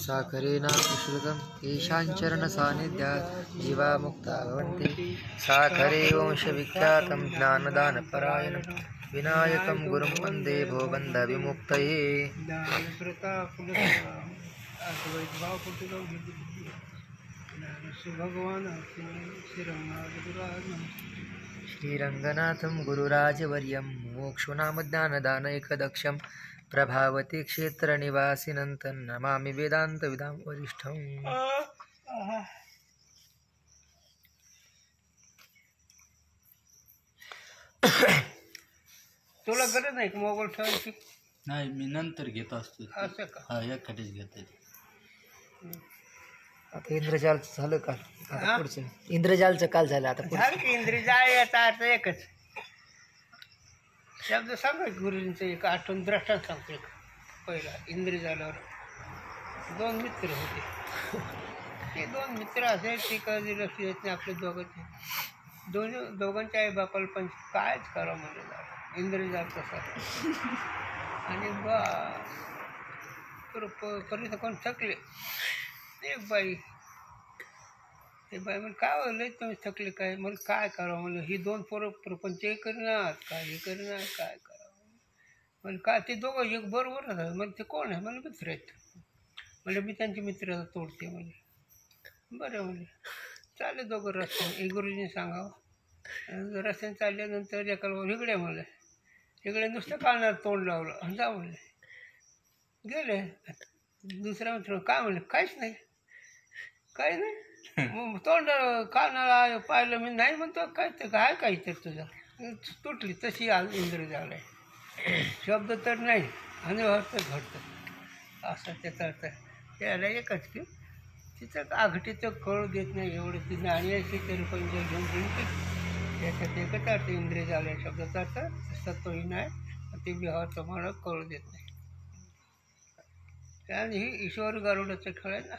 साखरेणाभिश्रुतं येषाञ्चरणसान्निध्यात् जीवा मुक्ता भवन्ति। साखरे वंशविख्यातं ज्ञानदानपरायणं विनायकं गुरुं वन्दे भवबन्धविमुक्तये। श्रीरङ्गनाथं गुरुराजवर्यं मोक्षुनामज्ञानदानैकदक्षं प्रभावती क्षेत्रनिवासिनं तन्नमामि वेदान्तविदां वरिष्ठम्। तुला गरज नाही का मोबाईल ठेवायची? नाही, मी नंतर घेत असतो. असं का? हा, एकखटीच घेत. आता इंद्रजालचं झालं काल, आता पुढचं इंद्रजालचं काल झालं. आता झालं की इंद्रिय याचा अर्थ एकच शब्द सांगा गुरुजींचं. एक आठवण द्रष्टांत सांगतो. एक पहिला इंद्रिय झाल्यावर दोन मित्र होते. ते दोन मित्र असे ते कधी लक्ष येत नाही आपल्या दोघांचे. दोघांच्या आई बापाला पण कायच करा म्हणजे झालं इंद्रिय झालं तसा. आणि पर्यंत कोण थकले. एक बाई, ते बाई म्हणजे काय लय तुम्ही थकले काय? मला काय करावं म्हणलं. ही दोन पोरं प्रपंचही करीनात काही करीनात, काय करावं म्हणजे काय. ते दोघं एक बरोबरच आहे. म्हणजे ते कोण आहे? मला मित्र आहेत. म्हणजे मी त्यांचे मित्र तोडते म्हणजे. बरं म्हणजे चालले दोघं रस्त्याने. एक गुरुजीने सांगावं. रस्त्याने चालल्यानंतर एकाला इकडे म्हणलं. इकडे नुसतं कानात तोंड लावलं. जा म्हणले. गेले. दुसऱ्या मित्र काय म्हणले? काहीच नाही, काही नाही. मग तोंड कानाला पाहिलं. मी नाही म्हणतो काय तर काय काही तर तुझं तुटली तशी इंद्रिय झालं आहे. शब्द तर नाही आणि तर घडतं असं त्याचा अर्थ. त्याला एकच की तिचं आघटीचं कळू देत नाही. एवढं ती नाणी अशी तरी पण जे घेऊन जिंकते. त्याच्यात एकच अर्थ इंद्रिय झालं आहे शब्दाचा अर्थ. सत्वही नाही ते विहाराचं मला कळू देत नाही. आणि ही ईश्वर गारुडाचं खेळ आहे ना.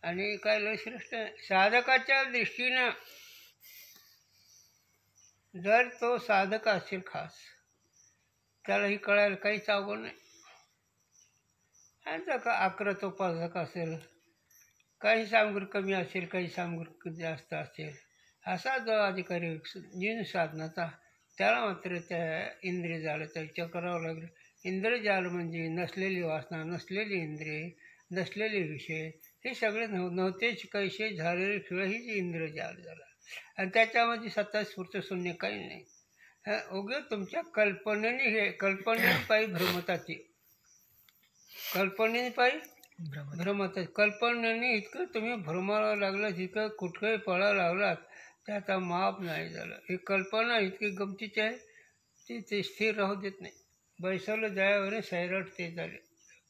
आणि काय लय श्रेष्ठ साधकाच्या दृष्टीनं जर तो साधक असेल खास, त्यालाही कळायला काहीच अवघड नाही. आणि जर का आक्रत उपासक असेल, काही सामग्री कमी असेल, काही सामग्री जास्त असेल, असा जो अधिकारी जीन साधनाचा, त्याला मात्र त्या इंद्रिय जालाचा विचार करावा लागेल. इंद्रजाल म्हणजे नसलेली वासना, नसलेली इंद्रिय, नसलेले विषय, हे सगळे नव्हतेच कैसे झालेले खेळ ही जी इंद्रजाल झाला. आणि त्याच्यामध्ये सत्ता स्फूर्त शून्य काही नाही. उगे तुमच्या कल्पनेने हे कल्पनेपायी भ्रमताची, कल्पनेपायी भ्रमताची, कल्पनेने इतकं तुम्ही भ्रमाला लागलात, इतकं कुठकंही पळायला लागलात, त्याचा माप नाही झालं. ही कल्पना इतकी गमतीची आहे ती स्थिर राहू देत नाही. बैसवलं जायावर सैराट ते झाले.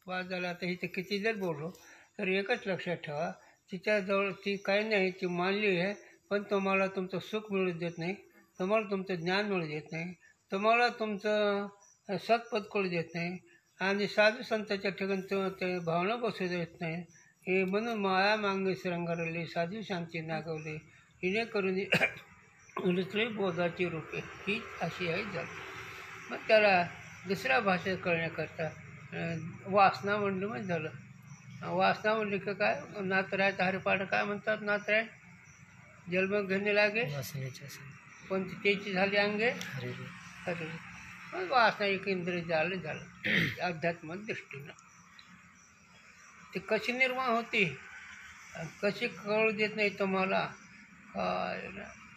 वाद झाला. आता इथे किती जर बोललो तर एकच लक्षात ठेवा, तिच्याजवळ ती काही नाही, ती मानली आहे, पण तुम्हाला तुमचं सुख मिळू देत नाही, तुम्हाला तुमचं ज्ञान मिळू देत नाही, तुम्हाला तुमचं सत्पद कळू देत नाही, आणि साधू संतांच्या ठिकाणी ते भावना बसू देत नाही. हे म्हणून माया मागणे श्रंगारले, साधू शांती नागवले, हिने करून उलटले बोधाची रूपे, ही अशी आहे झाली. मग त्याला दुसऱ्या भाषेत कळण्याकरता वासना म्हणलं म्हणजे झालं. वासना म्हणली की काय? नातरायचं हरिपाठ काय म्हणतात? नातराय जन्म घेणे लागे पण त्याची झाली अंगे हरे. मग वासना एक इंद्रिय झालं अध्यात्मिक दृष्टीनं. ती कशी निर्माण होती, कशी कळू देत नाही तुम्हाला.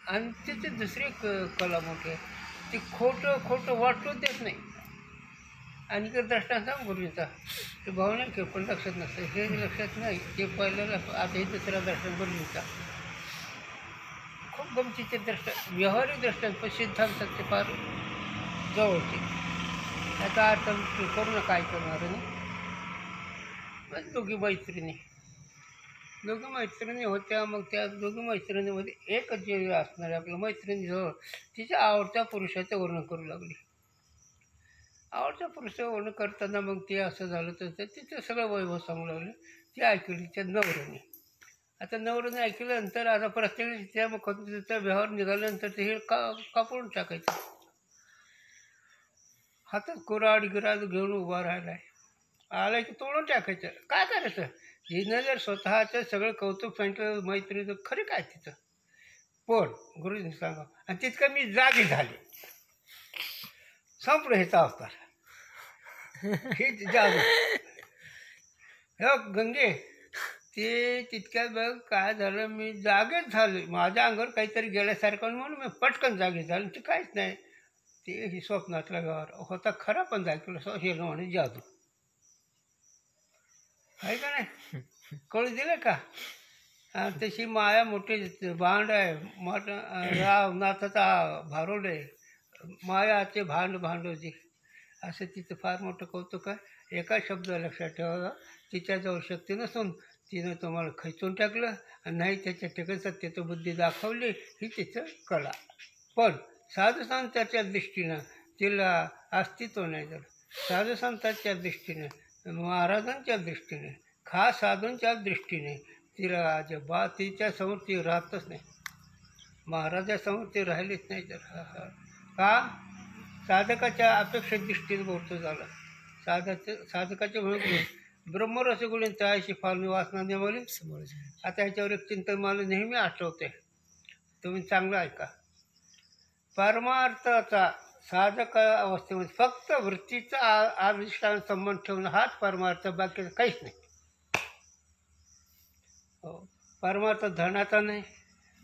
आणि तिथे दुसरी कला मोठी आहे, ती खोटं वाटू देत नाही. आणि इकडे दृष्टांत सांग गुरुजीचा, ते भावना की पण लक्षात नसतं. हे लक्षात नाही, ते पहिल्याला. आता हे दुसरा दृष्टांत गुरुजीचा खूप गमतीचे दृष्टांत, व्यवहारिक दृष्टांत, पण सिद्धांतात ते फार जवळचे. याचा अर्थ करू काय करणार नाही. मग दोघी मैत्रिणी होत्या. मग त्या दोघी मैत्रिणीमध्ये एक जे असणार आपल्या मैत्रिणीजवळ तिच्या आवडत्या पुरुषाचं वर्णन करू लागली. आवडत्या पुरुषाचं वर्णन करताना मग ते असं झालं तर तिचं सगळं वैभव सांगू लागलं. ती ऐकली तिच्या नवऱ्याने. आता नवऱ्याने ऐकल्यानंतर आता प्रत्येक तिच्या मग तिचा व्यवहार निघाल्यानंतर ते हे कापून टाकायचं. हातात कुऱ्हाड गिराड घेऊन उभा राहिला आहे. आलं की तोडून टाकायचं. काय करायचं? हिनं जर स्वतःचं सगळं कौतुक सांगितलं मैत्रीचं, खरं काय तिचं? पण गुरुजींनी सांगा आणि तितकं मी जागी झाले. संपलं ह्याचा अवतार. ही जादू. हो गंगे, ते तितक्यात बघ काय झालं, मी जागेच झाले. माझ्या अंगावर काहीतरी गेल्यासारखं म्हणून मी पटकन जागे झाले. ते काहीच नाही. ते ही स्वप्नातला गार होता खरा, पण जागेला हे म्हणे जादू आहे का नाही. कळू दिलं का? तशी माया मोठी भांड आहे. मोठ नाथाचा भारोड आहे. मायाचे भांडोजी असं तिचं फार मोठं कौतुक आहे. एका शब्द लक्षात ठेवा, तिच्याजवळ शक्ती नसून तिनं तुम्हाला खचून टाकलं आणि नाही त्याच्या ठिकाणी सत्याचं बुद्धी दाखवली, ही तिचं कला. पण साधुसंतांच्या दृष्टीनं तिला अस्तित्व नाही झालं. साधुसंतांच्या दृष्टीने, महाराजांच्या दृष्टीने, खास साधूंच्या दृष्टीने तिला अजिबात तिच्यासमोर ती राहतच नाही. महाराजासमोर ती राहिलीच नाही. तर का? साधकाच्या अपेक्षे दृष्टीने बोलतो झालं. साधकाच्या म्हणून ब्रह्मरसगुणी तयाशी फालणी वासना नेमली समोर. आता ह्याच्यावर एक चिंतन मला नेहमी आठवते, तुम्ही चांगलं ऐका. परमार्थाचा साधक अवस्थेमध्ये फक्त वृत्तीचा अधिष्ठान संबंध ठेवणं हाच परमार्थ, बाकी काहीच नाही. हो, परमार्थ धनाचा नाही,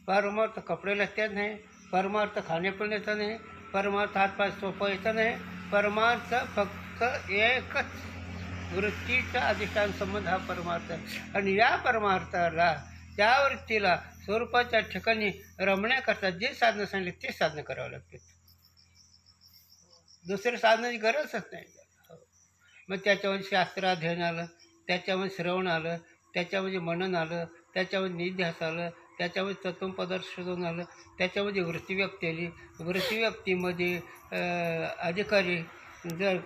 परमार्थ कपडे लत्यात नाही, परमार्थ खाण्यापिण्याचा नाही, परमार्थ हातपाय सोपायचा नाही. परमार्थ फक्त एकच वृत्तीचा अधिष्ठान संबंध हा परमार्थ आहे. आणि या परमार्थाला, त्या वृत्तीला स्वरूपाच्या ठिकाणी रमण्याकरता जे साधनं सांगले ते साधनं करावं लागते. दुसऱ्या साधनाची गरजच नाही. मग त्याच्यामध्ये शास्त्राध्ययन आलं, त्याच्यामध्ये श्रवण आलं, त्याच्यामध्ये मनन आलं, त्याच्यामध्ये निध्यास आलं, त्याच्यामध्ये तत्वपदार्थ शोधून आलं, त्याच्यामध्ये वृत्तीव्याप्ती आली. वृत्तीव्याप्तीमध्ये अधिकारी जर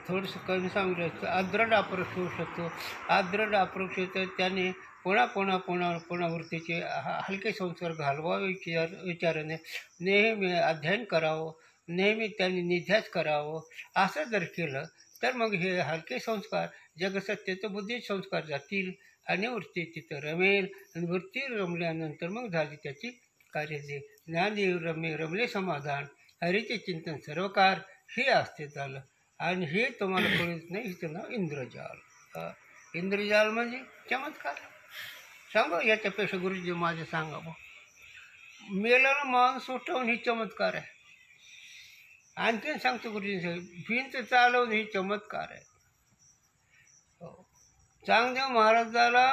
थोडंसं कमी सांगितलं तर अदृढ अपरोक्ष होऊ शकतो. अदृढ अपरोक्ष तर त्याने पुन्हा वृत्तीचे हलके संस्कार घालवावे विचाराने नेहमी अध्ययन करावं, नेहमी त्यांनी निध्यास करावं. असं जर केलं तर मग हे हलके संस्कार जगसत्तेचं बुद्धी संस्कार जातील आणि वृत्ती तिथं रमेल. आणि वृत्ती रमल्यानंतर मग झाली त्याची कार्याचे ज्ञानदेव रमले समाधान, हरीचे चिंतन सर्वकार, हे असते झालं. आणि हे तुम्हाला कळत नाही, हिचं नाव इंद्रजाल. इंद्रजाल म्हणजे चमत्कार. सांगा याच्यापेक्षा गुरुजी माझे सांगा मग. मेलेला माणूस उठवून ही चमत्कार आहे. आणखीन सांगतो गुरुजी, भिंत चालवून ही चमत्कार आहे. चांगदेव महाराजाला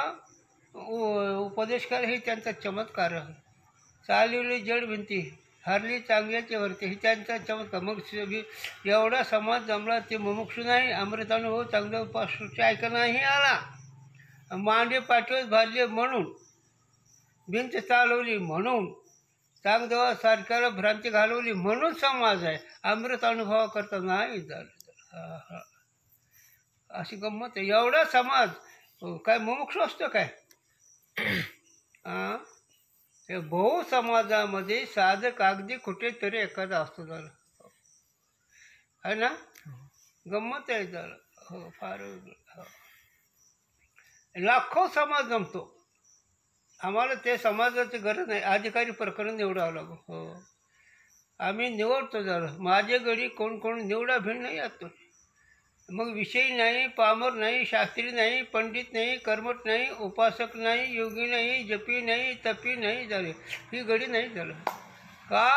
उपदेश कर ही त्यांचा चमत्कार आहे. चालवली जड भिंती, हरली चांगल्याच्या वरती, ही त्यांचा चमत्कार. मग एवढा समाज जमला, ते मुमुक्षू नाही, अमृतानुभव चांगल्या उपासूच्या ऐका नाही आला, मांडे पाठवत भाजले म्हणून, भिंत चालवली म्हणून, चांगदेवासारख्याला भ्रांती घालवली म्हणून समाज आहे. अमृत अनुभवाकरता नाही झालं. अशी गंमत आहे. एवढा समाज काय मुमुक्षू असतो काय? हे बहु समाजामध्ये साधक अगदी कुठेतरी एखादा असतो झालं, आहे ना. गंमत आहे झालं. हो, फार लाखो समाज जमतो. आम्हाला ते समाजाची गरज नाही, अधिकारी प्रकरण निवडावं लागो. हो, आम्ही निवडतो झालं. माझे गडी कोण कोण निवडा भिड नाही असतो. मग विषयी नाही, पामर नाही, शास्त्री नाही, पंडित नाही, कर्मठ नाही, उपासक नाही, योगी नाही, जपी नाही, तपी नाही झाले, ही गडी नाही झालं. का?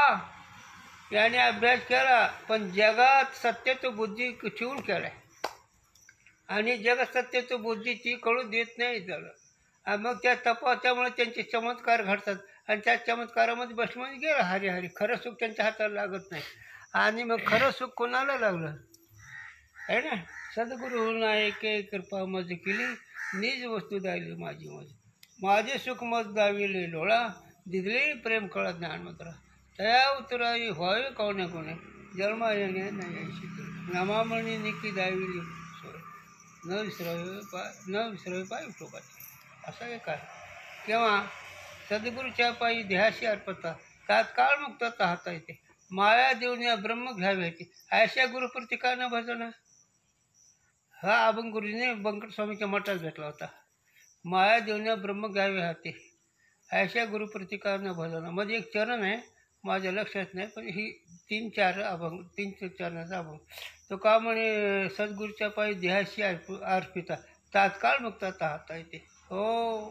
याने अभ्यास केला, पण जगात सत्य बुद्धी ठेवून केला आणि जगात सत्य बुद्धी ती कळू देत नाही झालं. आणि मग त्या तपासामुळे त्यांचे चमत्कार घडतात आणि त्या चमत्कारामध्ये बसमध्ये गेलं हरी हरी. खरं सुख त्यांच्या हाताला लागत नाही. आणि मग खरं सुख कोणाला लागलं आहे ना. सद्गुरू नायके कृपा मज केली, निज वस्तू दायली माझी मज, माझे सुख मज दाविले डोळा, दिदले प्रेम कळा ज्ञानमंत्रा, तया उतराई व्हावे कोणे कोणे, जन्मा येणे नाही शिकले, नामामणी निकी दाविली सोय, न विसरावे पाय टोकाचे. असं आहे काय? केव्हा सद्गुरूच्या पायी देहाशी अर्पता, तात्काळ मुक्तता हाता येते, माया देऊन या ब्रह्म घ्यावे येते, अशा गुरुप्रतिकानं भजन. हा अभंग गुरुजीने बंकट स्वामीच्या मठात घेतला होता. माया देवण्या ब्रह्म घ्यावे हाती, अशा गुरुप्रतिकानं भजन. मध्ये एक चरण आहे माझ्या लक्षात नाही, पण ही 3-4 अभंग, 3 चरणाचा अभंग. तो का म्हणे, सद्गुरूच्या पायी देहाशी अर्पिता, तात्काळ मुक्तता हाता येते. हो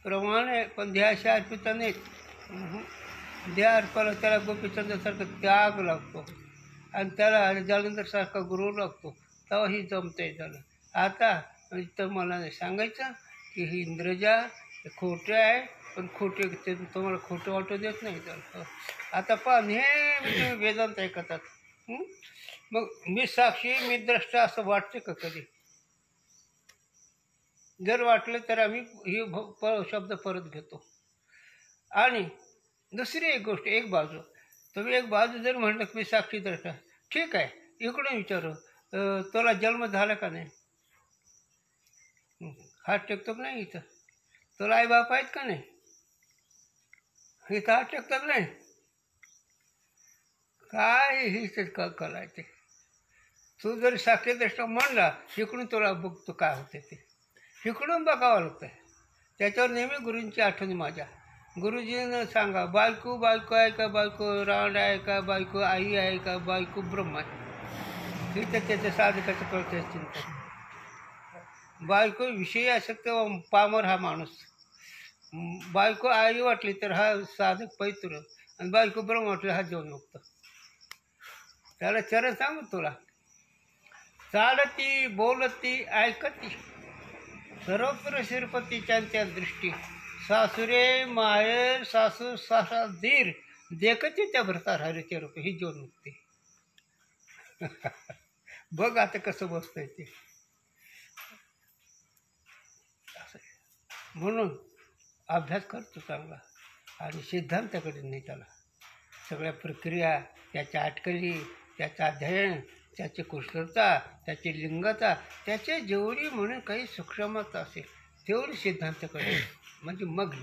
प्रमाण आहे, पण देहाशी अर्पिता नाहीत. देह अर्पाला त्याला गोपीचंद्रासारखं त्याग लागतो आणि त्याला जालंधरसारखा गुरु लागतो, तेव्हा ही जमतंय झालं. आता तर मला नाही सांगायचं की ही इंद्रजा खोटे आहे, पण खोटे ते तुम्हाला खोटं वाटू देत नाही तर. आता पहा नेहमी तुम्ही वेदांत ऐकतात. मग मी साक्षी मी द्रष्टा असं वाटते का कधी? जर वाटलं तर आम्ही ही शब्द परत घेतो. आणि दुसरी एक गोष्ट, एक बाजू, तुम्ही एक बाजू जर म्हटलं की मी साक्षी द्रष्टा, ठीक आहे. इकडून विचारू, तुला जन्म झाला का नाही? हात टेकतो का नाही? इथं तुला आई बाप आहेत का नाही? इथं हात टेकतात नाही? काय ही कला आहे ते. तू जर साक्षीद्रष्टा म्हणला, इकडून तुला बघतो काय होते ते, इकडून बघावं लागतं. त्याच्यावर नेहमी गुरूंची आठवण माझ्या. गुरुजीनं सांगा, बायको बायको आहे का, बायको रांड आहे का, बायको आई आहे का, बायको ब्रह्म आहे. हे तर त्याच्या साधकाचं कळतं चिंतन. बायको विषयी आसक्त पामर हा माणूस, बायको आई वाटली तर हा साधक पैतृ, आणि बायको ब्रह्म वाटली हा जीवनमुक्त. त्याला चरण सांगू तुला, चालती बोलती ऐकती सर्वत्र शिरपतीच्या दृष्टी, सासुरे माहेर सासू सासा धीर, देखती त्या भरतार हरीचे रूप, ही जीवनमुक्ती. बघ आता कसं बसतंय ते. म्हणून अभ्यास करतो चांगला आणि सिद्धांताकडे नाही. त्याला सगळ्या प्रक्रिया, त्याच्या अटकली, त्याचं अध्ययन, त्याची कुशलता, त्याची लिंगता, त्याचे जेवढी म्हणून काही सूक्ष्मता असेल तेवढी सिद्धांताकडे, म्हणजे मग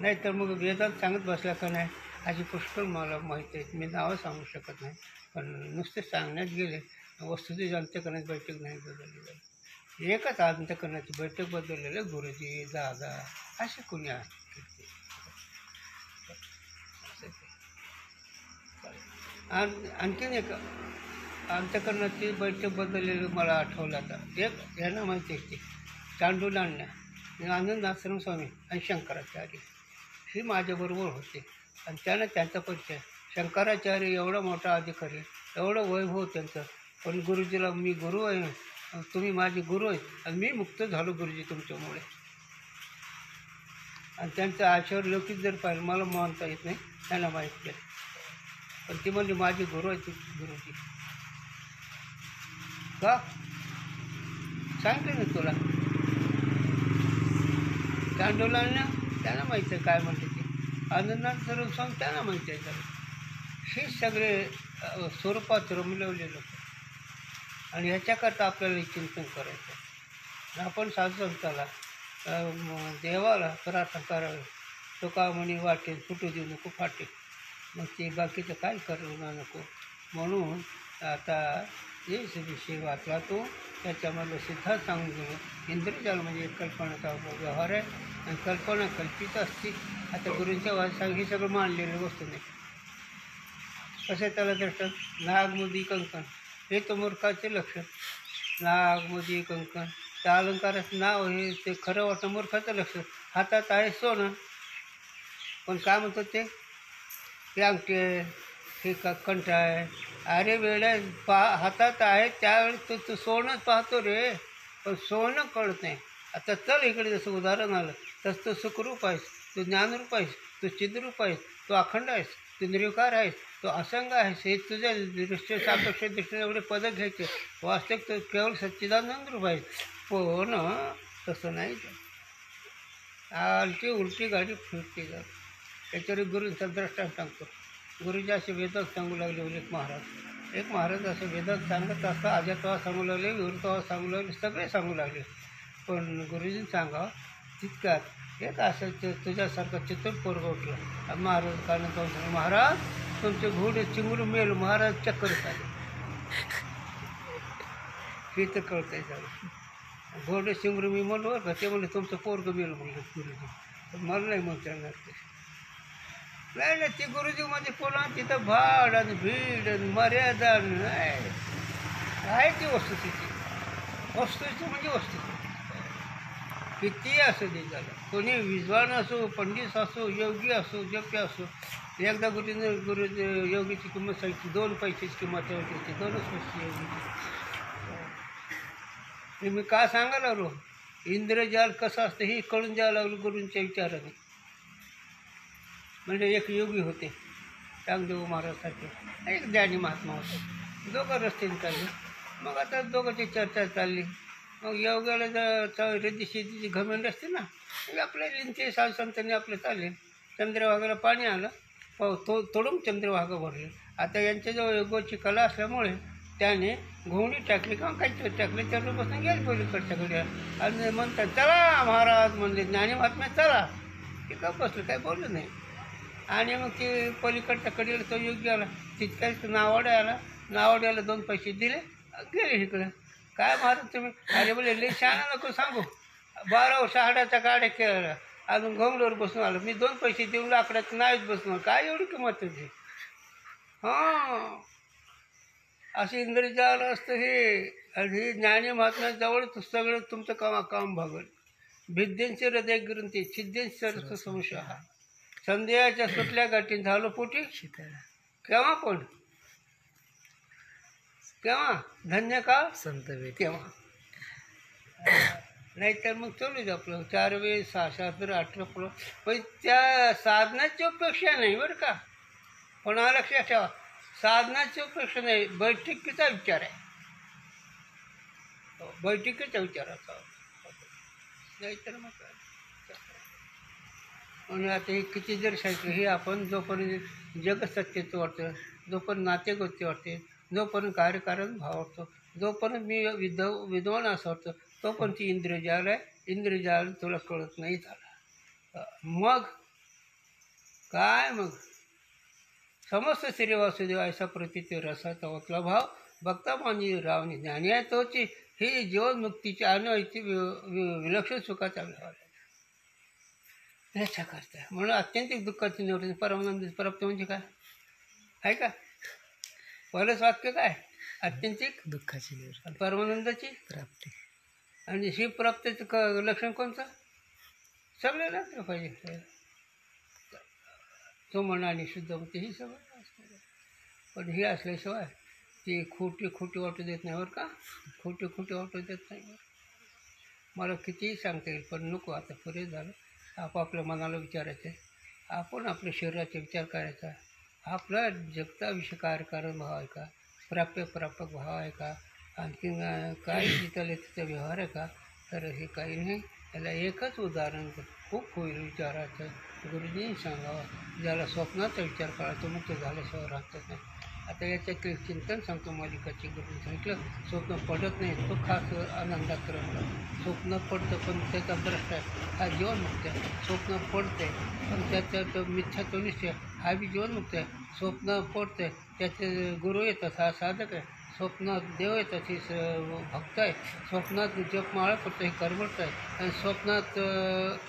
नाही तर मग वेदांत सांगत बसला का नाही अशी पुष्कळ मला माहिती आहे. मी नावं सांगू शकत नाही, पण नुसते सांगण्यात गेले. वस्तुस्थिती अंतःकरणाची बैठक नाही बदलली जाईल. एकच अंतःकरणाची बैठक बदललेलं गुरुजी दादा असे कोणी आहेत. आणखीन एक अंतःकरणाची बैठक बदललेलं मला आठवलं. आता एक यांना माहिती आहे, चांडूलांना आनंद आश्रम स्वामी आणि शंकराचार्य हे माझ्याबरोबर होते. आणि त्यानं त्यांचा परिचय, शंकराचार्य एवढा मोठा अधिकारी, एवढं वैभव त्यांचं, पण गुरुजीला मी गुरु आहे, तुम्ही माझे गुरु आहेत आणि मी मुक्त झालो गुरुजी तुमच्यामुळे. आणि त्यांचं आचर लौकिक जर पाहिलं मला मानता येत नाही, त्यांना माहीत नाही, पण ती म्हणजे माझे गुरु आहेत गुरुजी. का सांगते ना तुला, चांडोलांना त्यांना माहीत आहे काय म्हणते ते, आनंदात सर्व सांग त्यांना माहिती आहे. हे सगळे स्वरूपात रमलवले लोक, आणि ह्याच्याकरता आपल्याला चिंतन करायचं. आपण साधू संताला देवाला प्रार्थना करावी. तो का म्हणे वाटेल फुटू देऊ नको फाटेल, मग ते बाकीचं काय करू नको. म्हणून आता जे विषय वाचला तो त्याच्यामध्ये सिद्धांत सांगून गेलो. इंद्रजाल म्हणजे एक कल्पनाचा व्यवहार आहे, आणि कल्पना कल्पित असते. आता गुरूंच्या वाचन ही सगळं मानलेली वस्तू नाही. कसं त्याला दृष्ट नागमुदी कंकण, हे तो मूर्खाचे लक्षण. नागमुदी कंकण त्या अलंकाराचं नाव हे ते खरं वाटतं मूर्खाचं लक्षण. हातात आहे सोनं, पण काय म्हणतात ते अंगठी आहे, हे कंठ आहे. अरे वेळा हातात आहे त्यावेळेस तो सोनंच पाहतो रे, पण सोनं कळत नाही. आता चल इकडे जसं उदाहरण आलं तसं तो सुखरूप आहेस, तो ज्ञानरूप आहेस, तो चिद्रूप आहेस, तो अखंड आहेस, तू निर्विकार आहेस, तो असंग आहेस. हे तुझ्या दृष्टी सापेक्ष दृष्टीने एवढे पदक घ्यायचे. वास्तविक तो केवळ सच्चिदानंद रूप आहे, पण तसं नाही. आलटी उलटी गाडी फिरते जात. त्याच्यावर गुरूंचा दृष्टांत सांगतो. गुरुजी असे वेदांत सांगू लागले. एक महाराज असं वेदांत सांगत असता अजातवा सांगू लागले, विवृतवा सांगू लागले, सगळे सांगू लागले. पण गुरुजींनी सांगावं तितक्यात एक असं तुझ्यासारखं चित्र पोरगं उठलं. आणि महाराज कारण जाऊन सांगा, महाराज तुमचे घोडे चिंगरू मेल, महाराज चक्कर आले. हे तर कळतंय सगळं. गोरडे शिंगरू मी म्हणलो बरं का, ते म्हणले तुमचं पोरगं मेलं म्हणलं गुरुजी, पण मला नाही म्हणणार ते. नाही ते गुरुजी म्हणजे पुन्हा तिथं भाड आणि भीड आणि मर्यादा नाही आहे ती वस्तुस्थिती. वस्तुस्थिती म्हणजे वस्तुस्थिती. किती असो दे झालं, कोणी विद्वान असो, पंडित असो, योगी असो, जप्य असो. एकदा गुरु योगीची किंमत सांगितली, 2 पैशाची किंमत होती, 2च पैसे योगीची. हे मी का सांगायला लागलो, इंद्रजाल कसं असतं हे कळून द्यावं लागलं गुरूंच्या विचाराने. म्हणजे एक योगी होते चांगदेव महाराजसारखे, एक ज्ञानी महात्मा होते. दोघं रस्त्याने चालले. मग आता दोघांची चर्चा चालली. मग योगाला जर रद्दीशी घमेंड असते ना, मग आपल्या लिंचे साधू संतांनी आपले चालले. चंद्रभागेला पाणी आलं, तोडून चंद्रभागा भरले. आता यांच्याजवळ योगाची कला असल्यामुळे त्याने घोंगडी टाकली किंवा काहीतरी टाकले, त्याच्यापासून गेले पलीकडच्याकडे आणि म्हणतात चला महाराज म्हणले, ज्ञानी महात्मा चला. ते का बसलं, काय बोललं नाही. आणि मग ते पलीकडच्या कडेला तो योग्य आला, तितक्याच नावाड्या आला. नावाड्याला 2 पैसे दिले, गेले इकडं. काय महाराज तुम्ही, अरे बोले लई शहाणा नको सांगू, 12 वर्ष हाडाच्या गाड्या केल्या, अजून घोंगडीवर बसून आलं मी, 2 पैसे देऊन लाकडाचं नाहीच बसून, काय एवढी किंमत त्याची. हां, असे इंद्रजाल असतं हे. आणि हे ज्ञानी महात्म्याजवळ सगळं तुमचं काम भागल. भिद्येंचे हृदय ग्रंथी, छिद्येंचे सरस संशय. संध्याच्या सुटल्या गाठी झालं पोटी, केव्हा पण केव्हा धन्य का संत वेद तेव्हा. नाहीतर मग चालूच आपलं 4 वेळ 6 शास्त्र 18 पुढं. पण त्या साधनाची अपेक्षा नाही बरं का, पण लक्षात ठेवा, साधनाची अपेक्षा नाही, बैठकीचा विचार आहे. बैठकीचा विचाराचा नाहीतर मग काय. आणि आता हे किती जर सांगितलं, हे आपण जोपर्यंत जगसत्तेचं वाटतं, जोपर्यंत नातेगोते वाटते, जोपर्यंत कार्यकारण भाव वाटतो, जोपर्यंत मी विद्वान असं वाटतं, तोपर्यंत ती इंद्रजाल आहे. इंद्रजाल तुला कळत नाही झाला. मग काय, मग समस्त श्री वासुदेव ऐसा प्रतीती रसाचा ओतला भाव भक्ता मानी रावणी ज्ञानी आहे तोची. ही जीवनमुक्तीची अनवयची विलक्षण सुखाचा व्यवहार आहे. याच्या करता म्हणून अत्यंतिक दुःखाची निवृत्ती परमानंद प्राप्त म्हणजे काय आहे का? पहिलंच वाक्य काय, अत्यंतिक दुःखाची निवृत्ती परमानंदाची प्राप्ती. आणि ही प्राप्तीचं लक्षण कोणतं? सगळे लागलं पाहिजे. तो म्हणा आणि शुद्ध होते ही सगळं असतं. पण हे असल्याशिवाय ती खोटी वाटू देत नाही बरं का, खोटी वाटू देत नाही. मला कितीही सांगता येईल, पण नको आता पुरे झालं. आपापल्या मनाला विचारायचं आहे, आपण आपल्या शरीराचा विचार करायचा, आपला जगताविषयी कार्यकारण भाव आहे का, प्रापक भाव आहे का, आणखी काही जिथले तिथं व्यवहार आहे का. तर हे काही नाही. याला एकच उदाहरण खूप होईल विचाराचं, गुरुजींनी सांगावं. ज्याला स्वप्नाचा विचार करायचा मुक्त झाल्याशिवाय राहतच नाही. आता याच्यात चिंतन सांगतो मालिकाची. गुरुजींनी सांगितलं स्वप्न पडत नाही, तो खास आनंदात रमला. स्वप्न पडतं पण त्याचा भ्रष्ट आहे, हा जीवनमुक्त आहे. स्वप्न पडते पण त्याच्यात मिथ्यात्व निश्चय, हा बी जीवनमुक्त आहे. स्वप्न पडते त्याचे गुरु येतात, हा साधक आहे. स्वप्नात देव येतात, हे भक्त आहे. स्वप्नात जपमाळा करतो, हे कर्मठ आहे. आणि स्वप्नात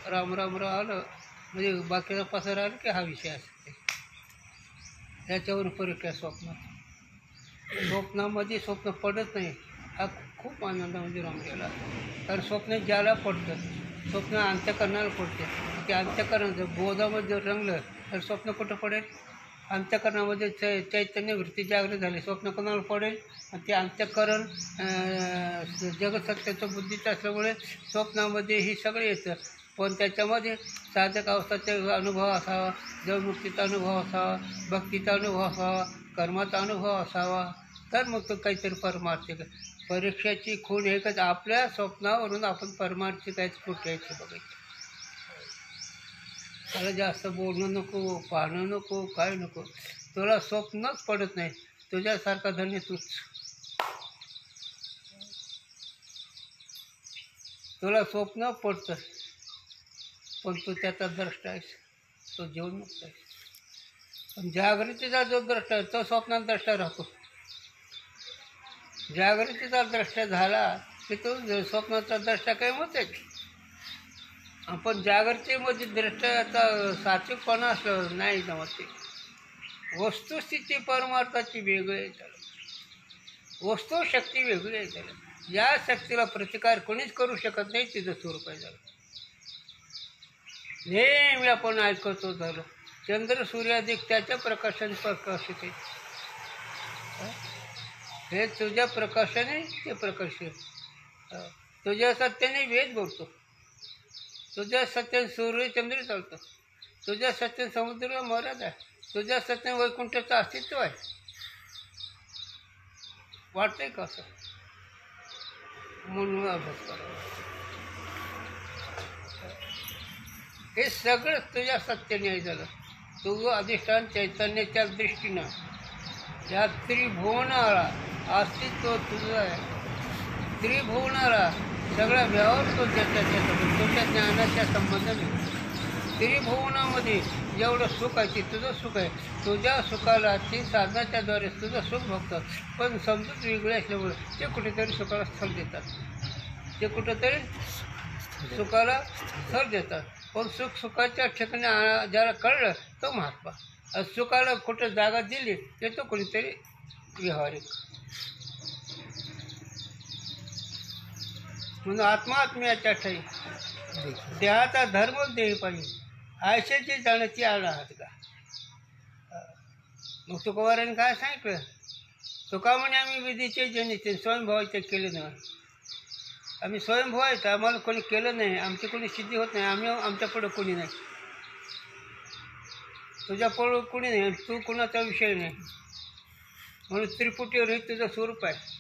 राम आलं म्हणजे बाकीचा पसार आला की हा विषय असते. त्याच्यावर परीक्षा स्वप्नामध्ये स्वप्न पडत नाही, हा खूप आनंदामध्ये रमलेला आहे. कारण स्वप्न ज्याला पडतं, स्वप्न अंत्यकरणाला पडते. ते अंत्यकरण जर बोधामध्ये जर रंगलं तर स्वप्न कुठं पडेल? अंत्यकरणामध्ये चैतन्य वृत्ती जागृत झाली, स्वप्न कोणाला पडेल? ते अंत्यकरण जगसत्याचं बुद्धीचं असल्यामुळे स्वप्नामध्ये ही सगळे येतं. पण त्याच्यामध्ये साधक अवस्थाचा अनुभव असावा, जगमुक्तीचा अनुभव असावा, भक्तीचा अनुभव असावा, कर्माचा अनुभव असावा, तर मग तो काहीतरी परमार्थिक. परीक्षेची खूण एकच, आपल्या स्वप्नावरून आपण परमार्थिक काहीच कुठल्याची बघायची. त्याला जास्त बोलणं नको, पाहणं नको, काय नको. तुला स्वप्नच पडत नाही, तुझ्यासारखा धन्य तूच. तुला स्वप्न पडतं पण तू त्याचा द्रष्टा आहेस, तो जीवनमुक्त आहे. पण जागृतीचा जो द्रष्टा आहे तो स्वप्नात द्रष्टा राहतो. जागृतीचा द्रष्टा झाला की तो स्वप्नाचा द्रष्टा काही होतेच. आपण जागृतीमध्ये द्रष्टाचा सात्विकपणा असलं नाही जमत. ते वस्तुस्थिती परमार्थाची वेगळी आहे. त्याला वस्तुशक्ती वेगळी आहे. त्याला या शक्तीला प्रतिकार कोणीच करू शकत नाही. तिचं स्वरूप आहे. झालं नेहमी आपण ऐकतो झालं चंद्र सूर्याधिक त्याच्या प्रकाशाने प्रकाशित आहे. हे तुझ्या प्रकाशाने ते प्रकाशित. तुझ्या सत्याने वेद बोलतो. तुझ्या सत्याने सूर्य चंद्र चालतो. तुझ्या सत्याने समुद्राला मर्यादा आहे. तुझ्या सत्याने वैकुंठाचं अस्तित्व आहे. वाटतंय का असं? म्हणून अभ्यास करावा. हे सगळं तुझ्या सत्याने आहे. झालं तुझं अधिष्ठान चैतन्याच्या दृष्टीनं या त्रिभुवनाला अस्तित्व तुझं आहे. त्रिभुवनाला सगळा व्यवहार तुझ्या ज्ञानाच्या संबंधाने. त्रिभुवनामध्ये जेवढं सुख आहे ते तुझं सुख आहे. तुझ्या सुखाला ती साधनाच्याद्वारे तुझं सुख भोगतात. पण समजूत वेगळे असल्यामुळे ते कुठेतरी सुखाला स्थळ देतात. ते कुठेतरी सुखाला स्थळ देतात. पण सुखाच्या ठिकाणी ज्याला कळलं तो महात्मा. सुखाला कुठं जागा दिली ते तो कोणीतरी व्यावहारिक. म्हणून आत्मात्म्याच्या ठाई देहाचा धर्म देही पाहिजे. आयशाची जाण्याची आला आहात का? मग तुकोबाराने काय सांगितलं? तुका म्हणे आम्ही विधीचे जनिते स्वयंभावाचे केले नाही. आम्ही स्वयंभावायचं आम्हाला कोणी केलं नाही. आमची कोणी सिद्धी होत नाही. आमच्या पुढं कोणी नाही. तुझ्या पुढं कोणी नाही. तू कुणाचा विषय नाही. म्हणून त्रिपुटीवर हे तुझं स्वरूप आहे.